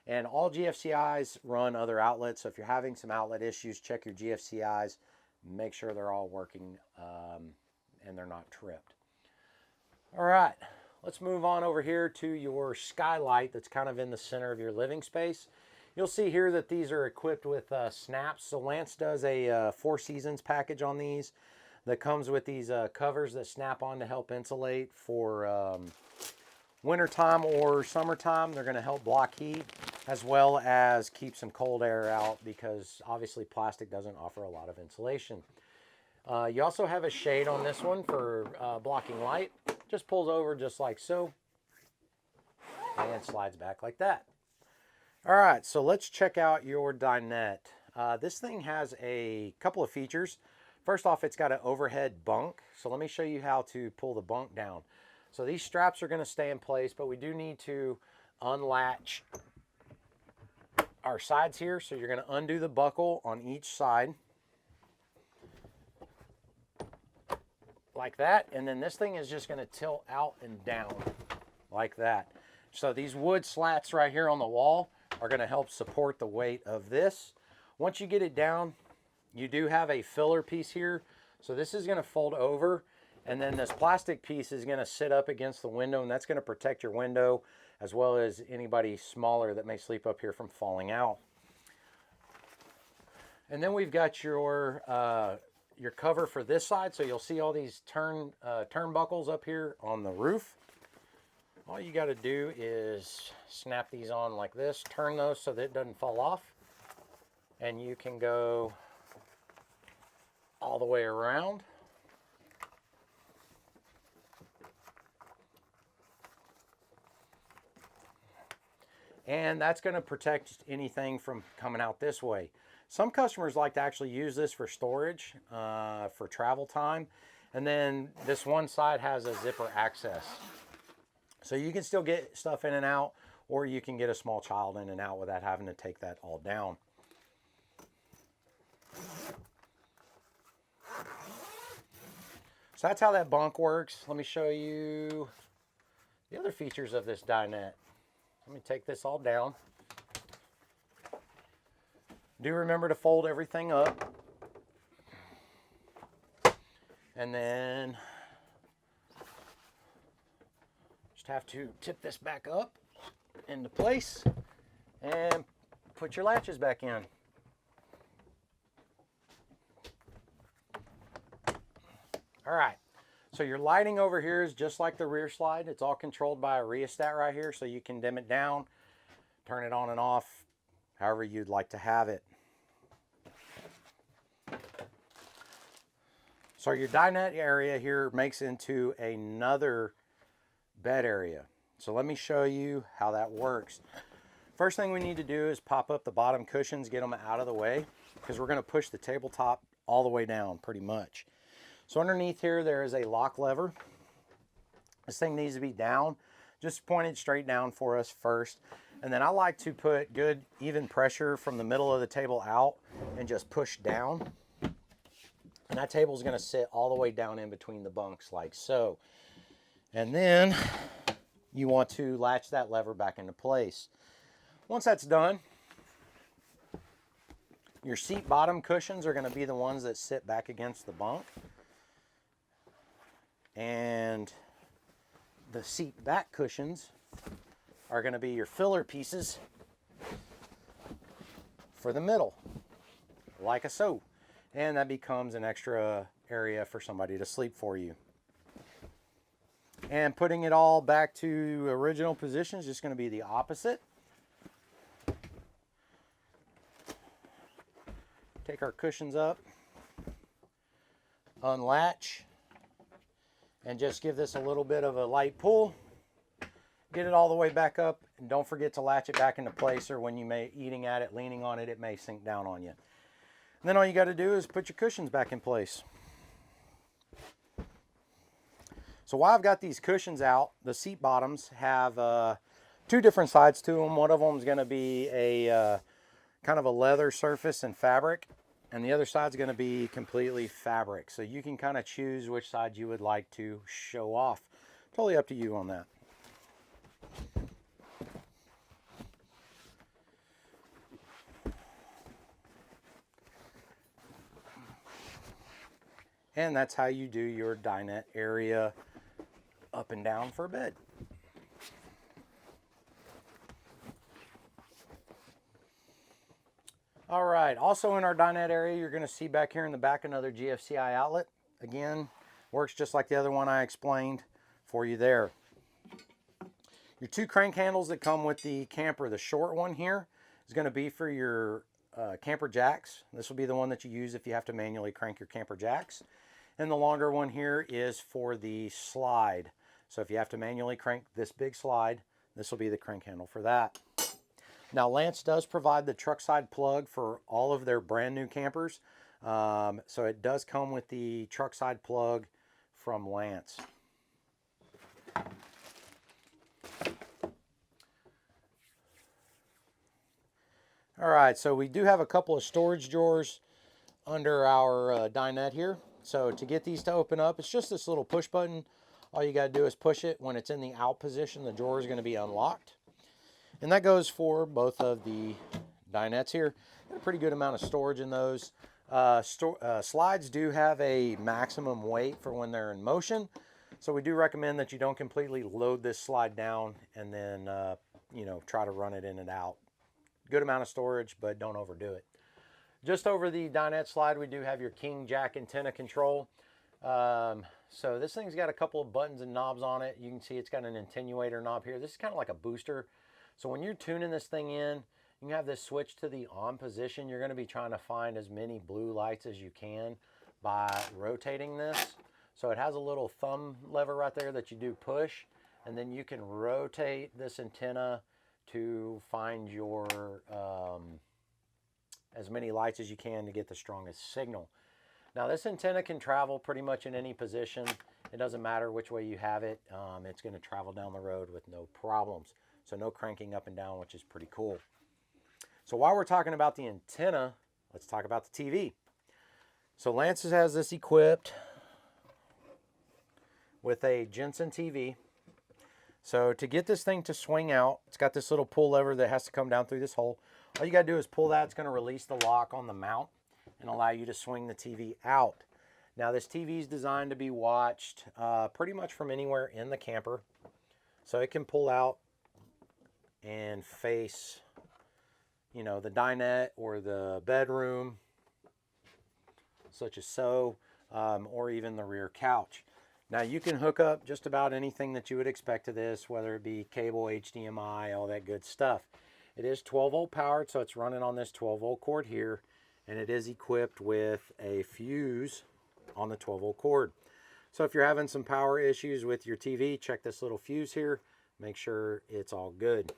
And all GFCIs run other outlets. So if you're having some outlet issues, check your GFCIs. Make sure they're all working and they're not tripped. All right, let's move on over here to your skylight that's kind of in the center of your living space. You'll see here that these are equipped with snaps. So Lance does a 4 seasons package on these that comes with these covers that snap on to help insulate for wintertime or summertime. They're going to help block heat as well as keep some cold air out, because obviously plastic doesn't offer a lot of insulation. You also have a shade on this one for blocking light. Just pulls over just like so and slides back like that. All right, so let's check out your dinette. This thing has a couple of features. First off, it's got an overhead bunk. So let me show you how to pull the bunk down. So these straps are going to stay in place, but we do need to unlatch our sides here. So you're going to undo the buckle on each side like that. And then this thing is just going to tilt out and down like that. So these wood slats right here on the wall are going to help support the weight of this. Once you get it down, you do have a filler piece here. So this is going to fold over, and then this plastic piece is going to sit up against the window, and that's going to protect your window as well as anybody smaller that may sleep up here from falling out. And then we've got your cover for this side. So you'll see all these turnbuckles up here on the roof. All you got to do is snap these on like this, turn those so that it doesn't fall off, and you can go all the way around. And that's going to protect anything from coming out this way. Some customers like to actually use this for storage, for travel time. And then this one side has a zipper access. So you can still get stuff in and out, or you can get a small child in and out without having to take that all down. So that's how that bunk works. Let me show you the other features of this dinette. Let me take this all down. Do remember to fold everything up. And then just have to tip this back up into place and put your latches back in. All right, so your lighting over here is just like the rear slide. It's all controlled by a rheostat right here, so you can dim it down, turn it on and off, however you'd like to have it. So your dinette area here makes into another bed area. So let me show you how that works. First thing we need to do is pop up the bottom cushions, get them out of the way, because we're going to push the tabletop all the way down pretty much. So underneath here there is a lock lever. This thing needs to be down, just pointed straight down for us first. And then I like to put good even pressure from the middle of the table out and just push down. And that table is going to sit all the way down in between the bunks like so. And then you want to latch that lever back into place. Once that's done, your seat bottom cushions are going to be the ones that sit back against the bunk. And the seat back cushions are going to be your filler pieces for the middle, like so. And that becomes an extra area for somebody to sleep for you. And putting it all back to original position is just going to be the opposite. Take our cushions up, unlatch, and just give this a little bit of a light pull. Get it all the way back up, and don't forget to latch it back into place, or when you may eating at it, leaning on it, it may sink down on you. And then all you got to do is put your cushions back in place. So while I've got these cushions out, the seat bottoms have two different sides to them. One of them is going to be a kind of a leather surface and fabric, and the other side's going to be completely fabric. So you can kind of choose which side you would like to show off. Totally up to you on that. And that's how you do your dinette area up and down for a bed. All right, also in our dinette area, you're going to see back here in the back another GFCI outlet. Again, works just like the other one I explained for you there. Your two crank handles that come with the camper, the short one here is going to be for your camper jacks. This will be the one that you use if you have to manually crank your camper jacks. And the longer one here is for the slide. So if you have to manually crank this big slide, this will be the crank handle for that. Now Lance does provide the truck side plug for all of their brand new campers. So it does come with the truck side plug from Lance. All right, so we do have a couple of storage drawers under our dinette here. So to get these to open up, it's just this little push button. All you got to do is push it. When it's in the out position, the drawer is going to be unlocked. And that goes for both of the dinettes here. Got a pretty good amount of storage in those. Slides do have a maximum weight for when they're in motion. So we do recommend that you don't completely load this slide down and then, try to run it in and out. Good amount of storage, but don't overdo it. Just over the dinette slide, we do have your king jack antenna control. So this thing's got a couple of buttons and knobs on it. You can see it's got an attenuator knob here. This is kind of like a booster. So when you're tuning this thing in, you can have this switch to the on position. You're going to be trying to find as many blue lights as you can by rotating this. So it has a little thumb lever right there that you do push, and then you can rotate this antenna to find your as many lights as you can to get the strongest signal. Now this antenna can travel pretty much in any position. It doesn't matter which way you have it. It's going to travel down the road with no problems. So no cranking up and down, which is pretty cool. So while we're talking about the antenna, let's talk about the TV. So Lance has this equipped with a Jensen TV. So to get this thing to swing out, it's got this little pull lever that has to come down through this hole. All you got to do is pull that. It's going to release the lock on the mount and allow you to swing the TV out. Now this TV is designed to be watched pretty much from anywhere in the camper. So it can pull out and face, the dinette or the bedroom, such as so, or even the rear couch. Now you can hook up just about anything that you would expect to this, whether it be cable, HDMI, all that good stuff. It is 12 volt powered, so it's running on this 12 volt cord here, and it is equipped with a fuse on the 12-volt cord. So if you're having some power issues with your TV, check this little fuse here. Make sure it's all good.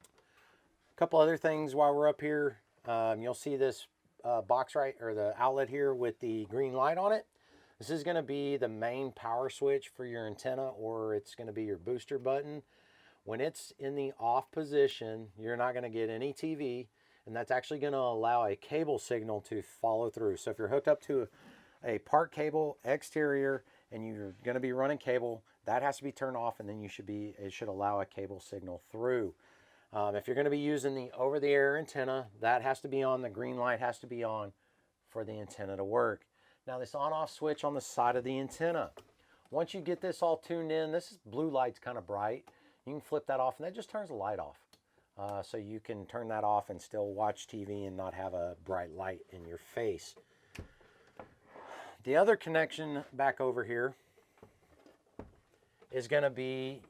A couple other things while we're up here. You'll see this box right, or the outlet here with the green light on it. This is going to be the main power switch for your antenna, or it's going to be your booster button. When it's in the off position, you're not going to get any TV, and that's actually going to allow a cable signal to follow through. So if you're hooked up to a part cable exterior and you're going to be running cable, that has to be turned off, and then it should allow a cable signal through. If you're going to be using the over-the-air antenna, that has to be on. The green light has to be on for the antenna to work. Now this on-off switch on the side of the antenna, once you get this all tuned in, this blue light's kind of bright. You can flip that off, and that just turns the light off. So you can turn that off and still watch TV and not have a bright light in your face. The other connection back over here is going to be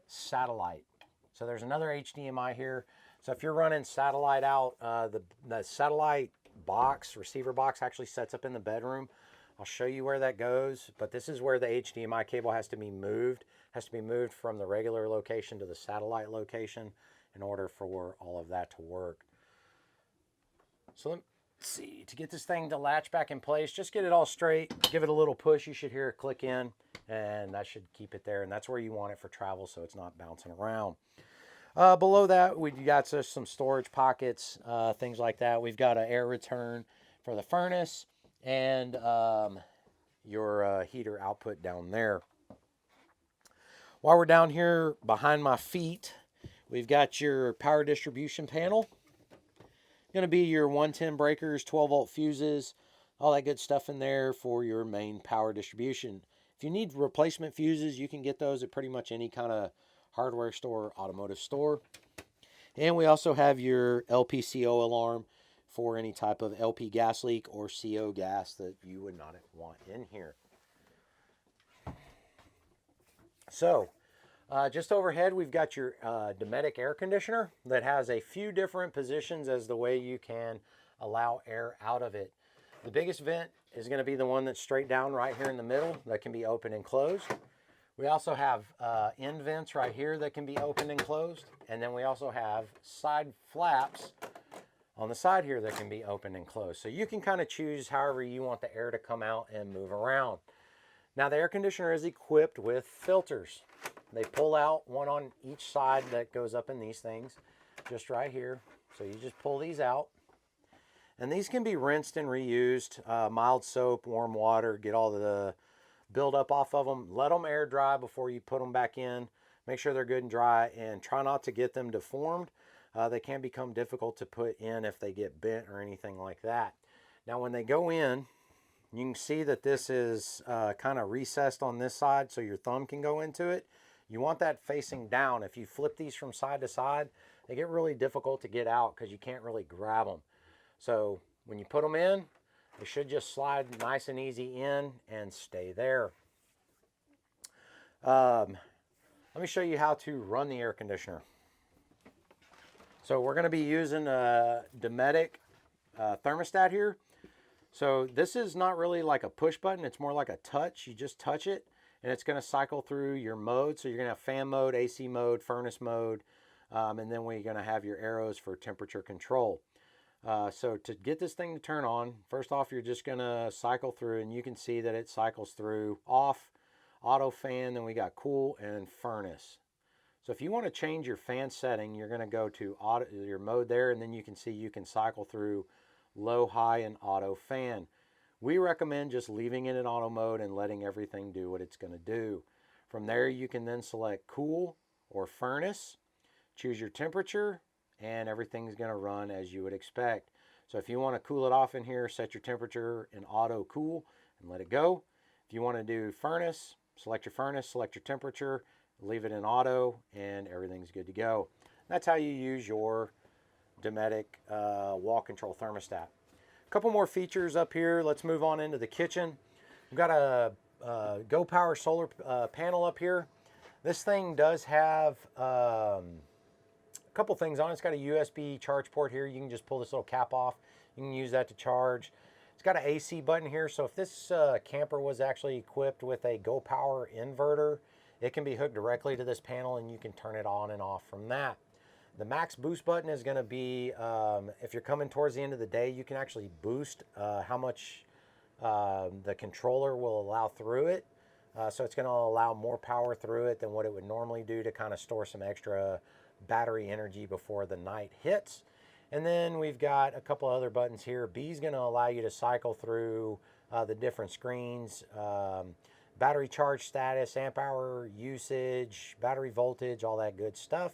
satellite. So there's another HDMI here. So if you're running satellite out, the satellite box, receiver box, actually sets up in the bedroom. I'll show you where that goes, but this is where the HDMI cable has to be moved. It has to be moved from the regular location to the satellite location in order for all of that to work. So let's see, to get this thing to latch back in place, just get it all straight, give it a little push. You should hear it click in, and that should keep it there, and that's where you want it for travel, so it's not bouncing around. Below that, we got some storage pockets, things like that. We've got an air return for the furnace and your heater output down there. While we're down here behind my feet, we've got your power distribution panel. Going to be your 110 breakers, 12-volt fuses, all that good stuff in there for your main power distribution. If you need replacement fuses, you can get those at pretty much any kind of hardware store, automotive store. And we also have your LPCO alarm for any type of LP gas leak or CO gas that you would not want in here. So, just overhead, we've got your Dometic air conditioner that has a few different positions as the way you can allow air out of it. The biggest vent is going to be the one that's straight down right here in the middle that can be open and closed. We also have end vents right here that can be opened and closed. And then we also have side flaps on the side here that can be opened and closed. So you can kind of choose however you want the air to come out and move around. Now the air conditioner is equipped with filters. They pull out one on each side that goes up in these things, just right here. So you just pull these out. And these can be rinsed and reused. Mild soap, warm water, get all the build up off of them. Let them air dry before you put them back in. Make sure they're good and dry, and try not to get them deformed. They can become difficult to put in if they get bent or anything like that. Now when they go in, you can see that this is kind of recessed on this side so your thumb can go into it. You want that facing down. If you flip these from side to side, they get really difficult to get out because you can't really grab them. So when you put them in, they should just slide nice and easy in and stay there. Let me show you how to run the air conditioner. So we're going to be using a Dometic thermostat here. So this is not really like a push button. It's more like a touch. You just touch it, and it's going to cycle through your mode. So you're going to have fan mode, AC mode, furnace mode, and then we're going to have your arrows for temperature control. So to get this thing to turn on, first off, you're just going to cycle through, and you can see that it cycles through off, auto fan, then we got cool and furnace. So if you want to change your fan setting, you're going to go to auto, your mode there, and then you can see you can cycle through low, high, and auto fan. We recommend just leaving it in auto mode and letting everything do what it's going to do. From there, you can then select cool or furnace, choose your temperature, and everything's going to run as you would expect. So if you want to cool it off in here, set your temperature in auto cool and let it go. If you want to do furnace, select your furnace, select your temperature, leave it in auto, and everything's good to go. That's how you use your Dometic wall control thermostat. A couple more features up here. Let's move on into the kitchen. We've got a Go Power solar panel up here. This thing does have a couple things on it. It's got a USB charge port here. You can just pull this little cap off You can use that to charge. It's got an AC button here, so if this camper was actually equipped with a Go Power inverter, it can be hooked directly to this panel and you can turn it on and off from that. The max boost button is going to be, if you're coming towards the end of the day, you can actually boost how much the controller will allow through it. So it's going to allow more power through it than what it would normally do to kind of store some extra battery energy before the night hits. And then we've got a couple other buttons here. B is going to allow you to cycle through the different screens, battery charge status, amp hour usage, battery voltage, all that good stuff.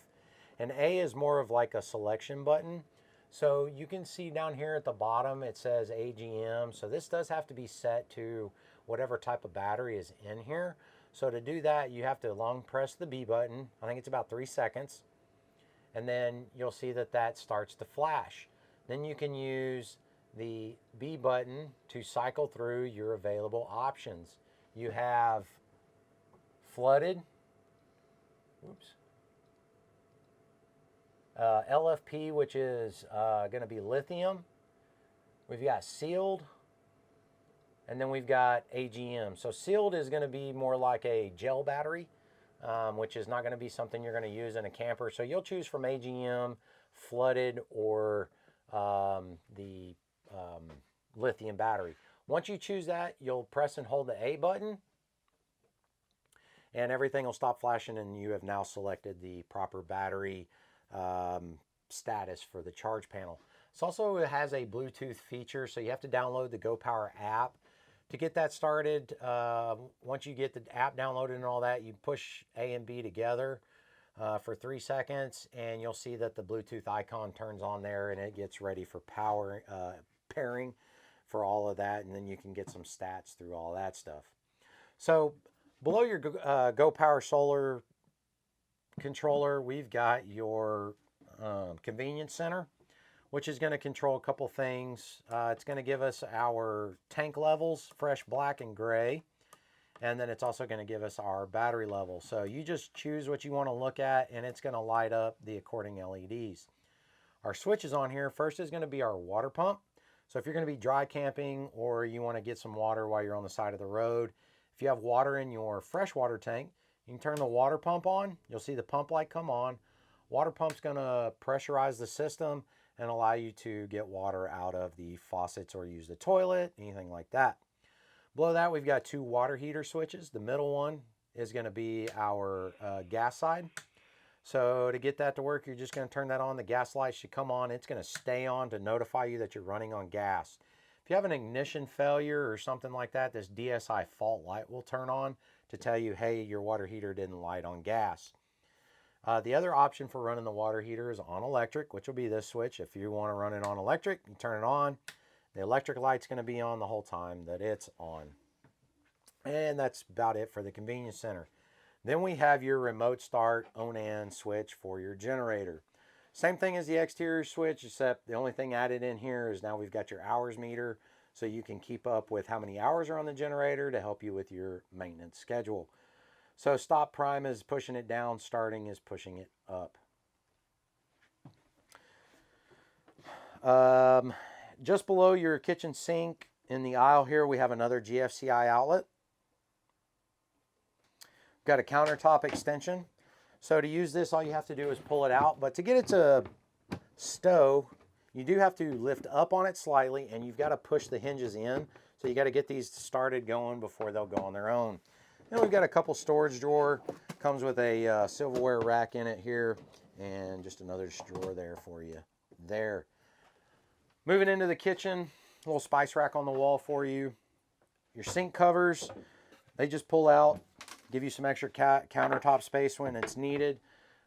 And A is more of like a selection button. So you can see down here at the bottom, it says AGM. So this does have to be set to whatever type of battery is in here. So to do that, you have to long press the B button. I think it's about 3 seconds. And then you'll see that that starts to flash. Then you can use the B button to cycle through your available options. You have flooded, LFP, which is going to be lithium. We've got sealed, and then we've got AGM. So sealed is going to be more like a gel battery, which is not going to be something you're going to use in a camper. So you'll choose from AGM, flooded, or the lithium battery. Once you choose that, you'll press and hold the A button, and everything will stop flashing, and you have now selected the proper battery status for the charge panel. It also has a Bluetooth feature, so you have to download the Go Power app. To get that started, once you get the app downloaded and all that, you push A and B together for 3 seconds, and you'll see that the Bluetooth icon turns on there, and it gets ready for pairing for all of that, and then you can get some stats through all that stuff. So below your Go Power Solar controller, we've got your convenience center, which is going to control a couple things. It's going to give us our tank levels, fresh, black, and gray. And then it's also going to give us our battery level. So you just choose what you want to look at, and it's going to light up the according LEDs. Our switches on here, first is going to be our water pump. So if you're going to be dry camping or you want to get some water while you're on the side of the road, if you have water in your freshwater tank, you can turn the water pump on. You'll see the pump light come on. Water pump's going to pressurize the system and allow you to get water out of the faucets or use the toilet, anything like that. Below that, we've got 2 water heater switches. The middle one is going to be our gas side. So to get that to work, you're just going to turn that on. The gas light should come on. It's going to stay on to notify you that you're running on gas. If you have an ignition failure or something like that, this DSI fault light will turn on to tell you, hey, your water heater didn't light on gas. The other option for running the water heater is on electric, which will be this switch. If you want to run it on electric, you turn it on. The electric light's going to be on the whole time that it's on. And that's about it for the convenience center. Then we have your remote start on-and switch for your generator. Same thing as the exterior switch, except the only thing added in here is now we've got your hours meter, so you can keep up with how many hours are on the generator to help you with your maintenance schedule. So stop prime is pushing it down, starting is pushing it up. Just below your kitchen sink in the aisle here, we have another GFCI outlet. We've got a countertop extension. So to use this, all you have to do is pull it out. But to get it to stow, you do have to lift up on it slightly, and you've got to push the hinges in. So you got to get these started going before they'll go on their own. Then we've got a couple storage drawer. Comes with a silverware rack in it here, and just another drawer there for you there. Moving into the kitchen, a little spice rack on the wall for you. Your sink covers, they just pull out, give you some extra countertop space when it's needed.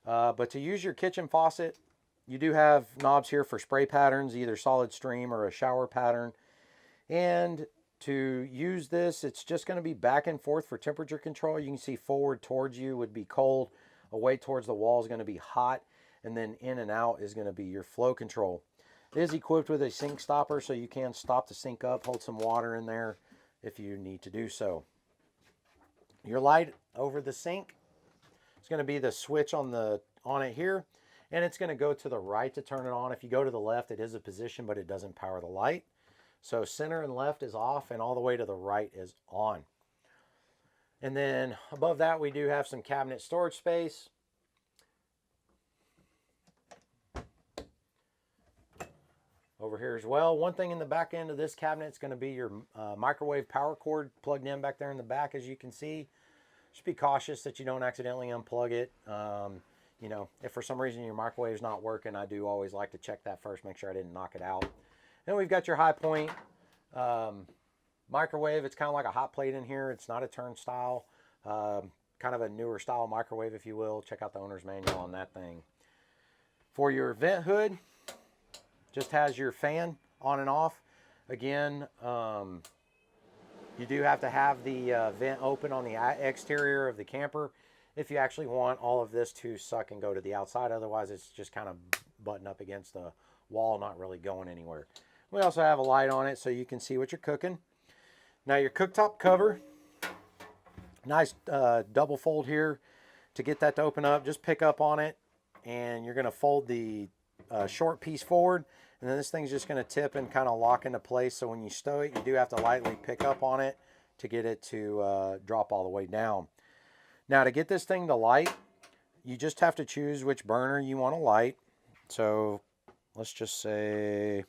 But to use your kitchen faucet, you do have knobs here for spray patterns, either solid stream or a shower pattern. And to use this, it's just going to be back and forth for temperature control. You can see forward towards you would be cold, away towards the wall is going to be hot, and then in and out is going to be your flow control. It is equipped with a sink stopper, so you can stop the sink up, hold some water in there if you need to do so. Your light over the sink is going to be the switch on it here, and it's going to go to the right to turn it on. If you go to the left, it is a position, but it doesn't power the light. So center and left is off, and all the way to the right is on. And then above that, we do have some cabinet storage space. Over here as well. One thing in the back end of this cabinet is going to be your microwave power cord plugged in back there in the back, as you can see. Just be cautious that you don't accidentally unplug it. You know, if for some reason your microwave is not working, I do always like to check that first, make sure I didn't knock it out. Then we've got your high point microwave. It's kind of like a hot plate in here. It's not a turnstile. Kind of a newer style microwave, if you will. Check out the owner's manual on that thing. For your vent hood, just has your fan on and off. Again, you do have to have the vent open on the exterior of the camper if you actually want all of this to suck and go to the outside. Otherwise, it's just kind of buttoned up against the wall, not really going anywhere. We also have a light on it so you can see what you're cooking. Now your cooktop cover, nice double fold here to get that to open up. Just pick up on it, and you're going to fold the short piece forward, and then this thing's just going to tip and kind of lock into place. So when you stow it, you do have to lightly pick up on it to get it to drop all the way down. Now to get this thing to light, you just have to choose which burner you want to light. So let's just say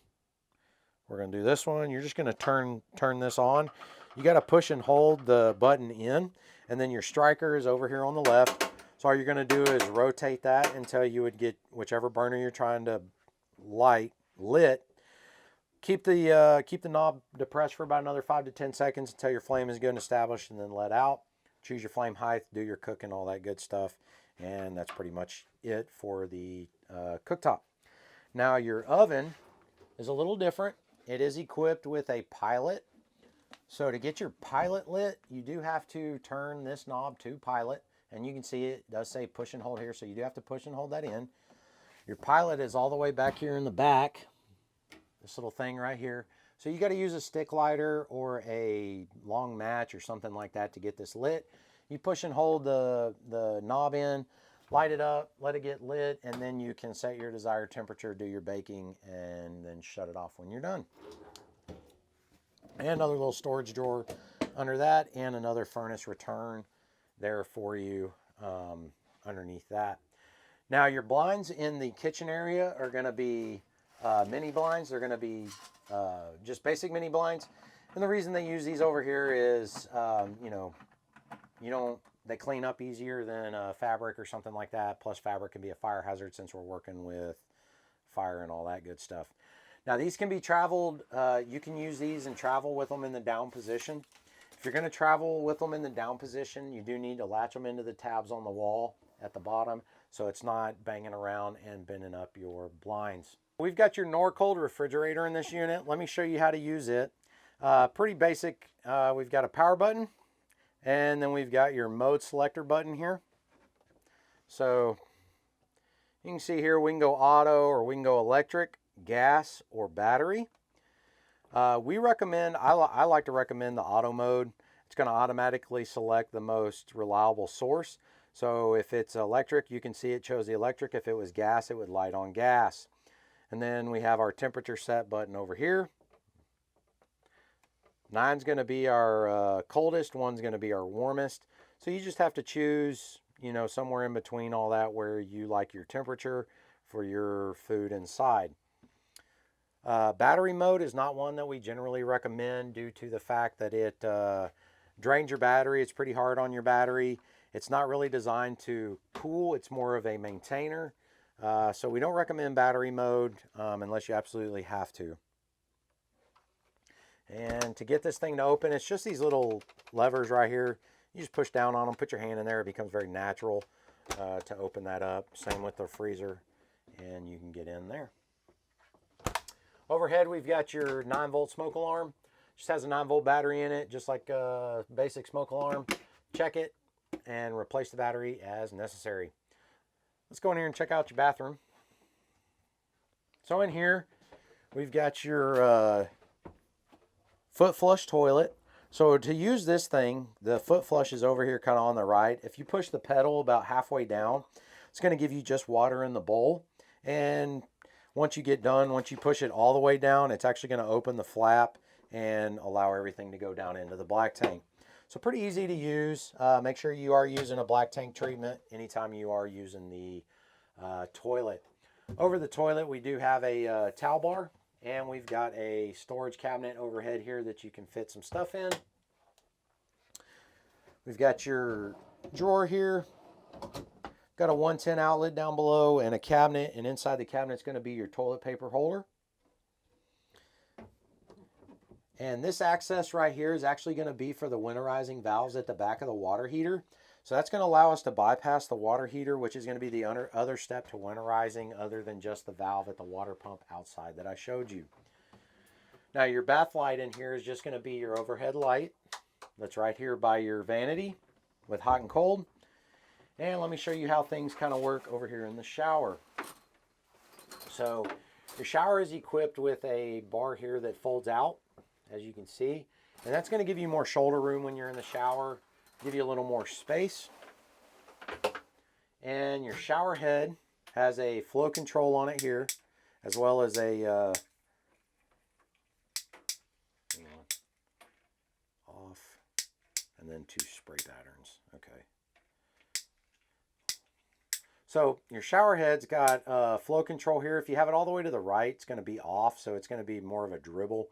we're going to do this one. You're just going to turn this on. You got to push and hold the button in, and then your striker is over here on the left. So all you're going to do is rotate that until you would get whichever burner you're trying to lit. Keep the knob depressed for about another 5 to 10 seconds until your flame is good and established, and then let out. Choose your flame height, do your cooking, all that good stuff, and that's pretty much it for the cooktop. Now your oven is a little different. It is equipped with a pilot. So to get your pilot lit, you do have to turn this knob to pilot, and you can see it does say push and hold here, so you do have to push and hold that in. Your pilot is all the way back here in the back, this little thing right here. So you got to use a stick lighter or a long match or something like that to get this lit. You push and hold the knob in, light it up, let it get lit, and then you can set your desired temperature, do your baking, and then shut it off when you're done. And another little storage drawer under that, and another furnace return there for you underneath that. Now your blinds in the kitchen area are going to be mini blinds. They're going to be just basic mini blinds, and the reason they use these over here is you know, they clean up easier than fabric or something like that. Plus fabric can be a fire hazard since we're working with fire and all that good stuff. Now these can be traveled, you can use these and travel with them in the down position. If you're going to travel with them in the down position, you do need to latch them into the tabs on the wall at the bottom so it's not banging around and bending up your blinds. We've got your Norcold refrigerator in this unit. Let me show you how to use it. Pretty basic. We've got a power button, and then we've got your mode selector button here. So you can see here we can go auto, or we can go electric, gas, or battery. We recommend, I like to recommend the auto mode. It's going to automatically select the most reliable source. So if it's electric, you can see it chose the electric. If it was gas, it would light on gas. And then we have our temperature set button over here. 9's going to be our coldest, 1's going to be our warmest. So you just have to choose, you know, somewhere in between all that where you like your temperature for your food inside. Battery mode is not one that we generally recommend due to the fact that it drains your battery. It's pretty hard on your battery. It's not really designed to cool. It's more of a maintainer. So we don't recommend battery mode unless you absolutely have to. And to get this thing to open, it's just these little levers right here. You just push down on them, put your hand in there. It becomes very natural to open that up. Same with the freezer, and you can get in there. Overhead, we've got your 9-volt smoke alarm. Just has a 9-volt battery in it, just like a basic smoke alarm. Check it and replace the battery as necessary. Let's go in here and check out your bathroom. So in here, we've got your foot flush toilet. So to use this thing, the foot flush is over here kind of on the right. If you push the pedal about halfway down, it's going to give you just water in the bowl. And once you get done, once you push it all the way down, it's actually going to open the flap and allow everything to go down into the black tank. So pretty easy to use. Make sure you are using a black tank treatment anytime you are using the toilet. Over the toilet, we do have a towel bar, and we've got a storage cabinet overhead here that you can fit some stuff in. We've got your drawer here. Got a 110 outlet down below and a cabinet, and inside the cabinet is going to be your toilet paper holder. And this access right here is actually going to be for the winterizing valves at the back of the water heater. So that's going to allow us to bypass the water heater, which is going to be the other step to winterizing other than just the valve at the water pump outside that I showed you. Now your bath light in here is just going to be your overhead light. That's right here by your vanity with hot and cold. And let me show you how things kind of work over here in the shower. So your shower is equipped with a bar here that folds out, as you can see. And that's going to give you more shoulder room when you're in the shower, give you a little more space. And your shower head has a flow control on it here, as well as a off, and then 2 spray patterns. Okay. So your shower head's got flow control here. If you have it all the way to the right, it's going to be off, so it's going to be more of a dribble.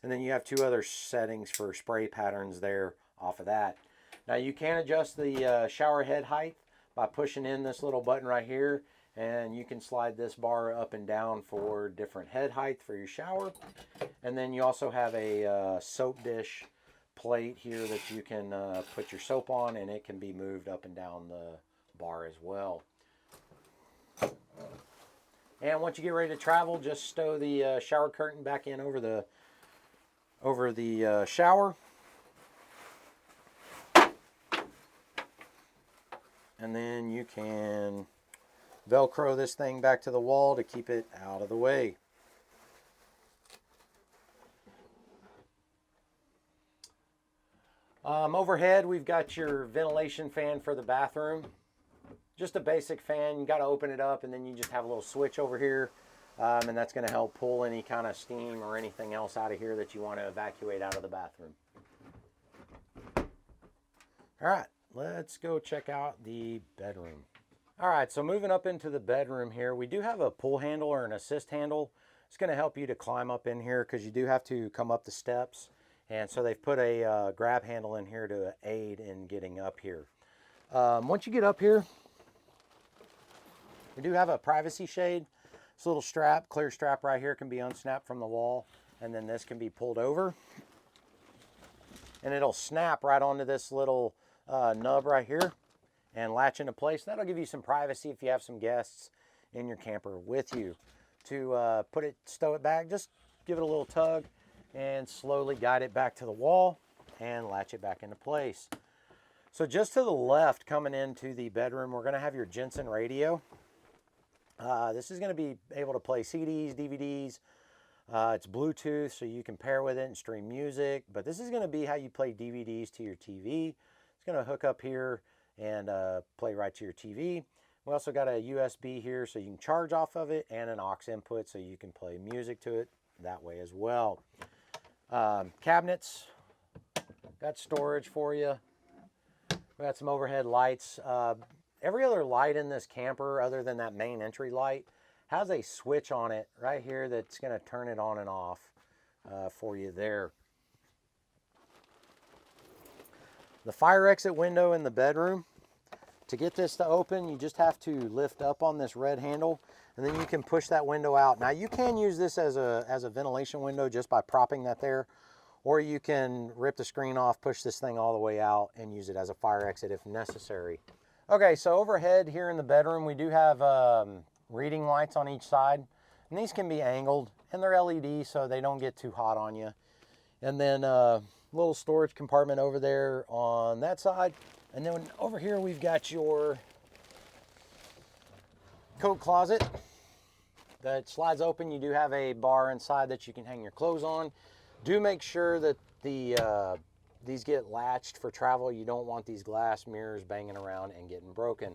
And then you have 2 other settings for spray patterns there off of that. Now you can adjust the shower head height by pushing in this little button right here, and you can slide this bar up and down for different head height for your shower. And then you also have a soap dish plate here that you can put your soap on, and it can be moved up and down the bar as well. And once you get ready to travel, just stow the shower curtain back in over the shower. And then you can Velcro this thing back to the wall to keep it out of the way. Overhead, we've got your ventilation fan for the bathroom. Just a basic fan. You got to open it up, and then you just have a little switch over here, and that's going to help pull any kind of steam or anything else out of here that you want to evacuate out of the bathroom. All right, let's go check out the bedroom. All right, so moving up into the bedroom here, we do have a pull handle or an assist handle. It's going to help you to climb up in here because you do have to come up the steps, and so they've put a grab handle in here to aid in getting up here. Once you get up here, we do have a privacy shade. This little strap, clear strap right here, can be unsnapped from the wall, and then this can be pulled over. And it'll snap right onto this little nub right here and latch into place. That'll give you some privacy if you have some guests in your camper with you. To stow it back, just give it a little tug and slowly guide it back to the wall and latch it back into place. So just to the left, coming into the bedroom, we're going to have your Jensen radio. This is going to be able to play CDs, DVDs. It's Bluetooth, so you can pair with it and stream music. But this is going to be how you play DVDs to your TV. It's going to hook up here and play right to your TV. We also got a USB here, so you can charge off of it, and an aux input, so you can play music to it that way as well. Cabinets, got storage for you. We got some overhead lights. Every other light in this camper, other than that main entry light, has a switch on it right here that's going to turn it on and off for you there. The fire exit window in the bedroom, to get this to open, you just have to lift up on this red handle, and then you can push that window out. Now you can use this as a ventilation window just by propping that there, or you can rip the screen off, push this thing all the way out, and use it as a fire exit if necessary. Okay, so overhead here in the bedroom, we do have reading lights on each side, and these can be angled, and they're LED, so they don't get too hot on you. And then a little storage compartment over there on that side. And then over here, we've got your coat closet that slides open. You do have a bar inside that you can hang your clothes on. Do make sure that these get latched for travel. You don't want these glass mirrors banging around and getting broken.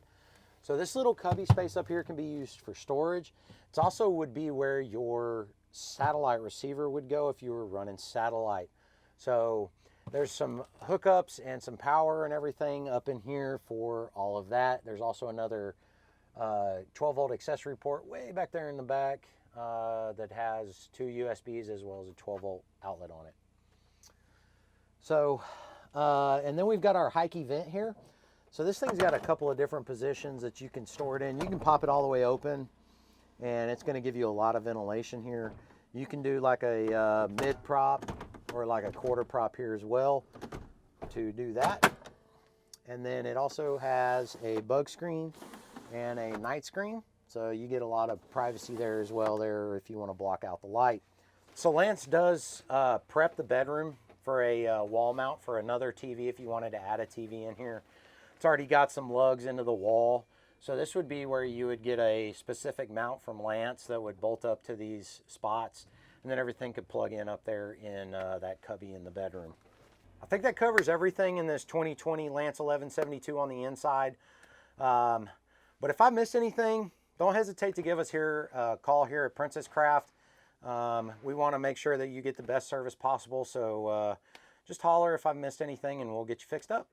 So this little cubby space up here can be used for storage. It also would be where your satellite receiver would go if you were running satellite. So there's some hookups and some power and everything up in here for all of that. There's also another 12 volt accessory port way back there in the back that has 2 USBs as well as a 12 volt outlet on it. So, and then we've got our hikey vent here. So this thing's got a couple of different positions that you can store it in. You can pop it all the way open and it's going to give you a lot of ventilation here. You can do like a mid prop or like a quarter prop here as well to do that. And then it also has a bug screen and a night screen. So you get a lot of privacy there as well there if you want to block out the light. So Lance does prep the bedroom for a wall mount for another TV if you wanted to add a TV in here. It's already got some lugs into the wall. So this would be where you would get a specific mount from Lance that would bolt up to these spots, and then everything could plug in up there in that cubby in the bedroom. I think that covers everything in this 2020 Lance 1172 on the inside. But if I missed anything, don't hesitate to give us a call here at Princess Craft. We want to make sure that you get the best service possible. So just holler if I missed anything and we'll get you fixed up.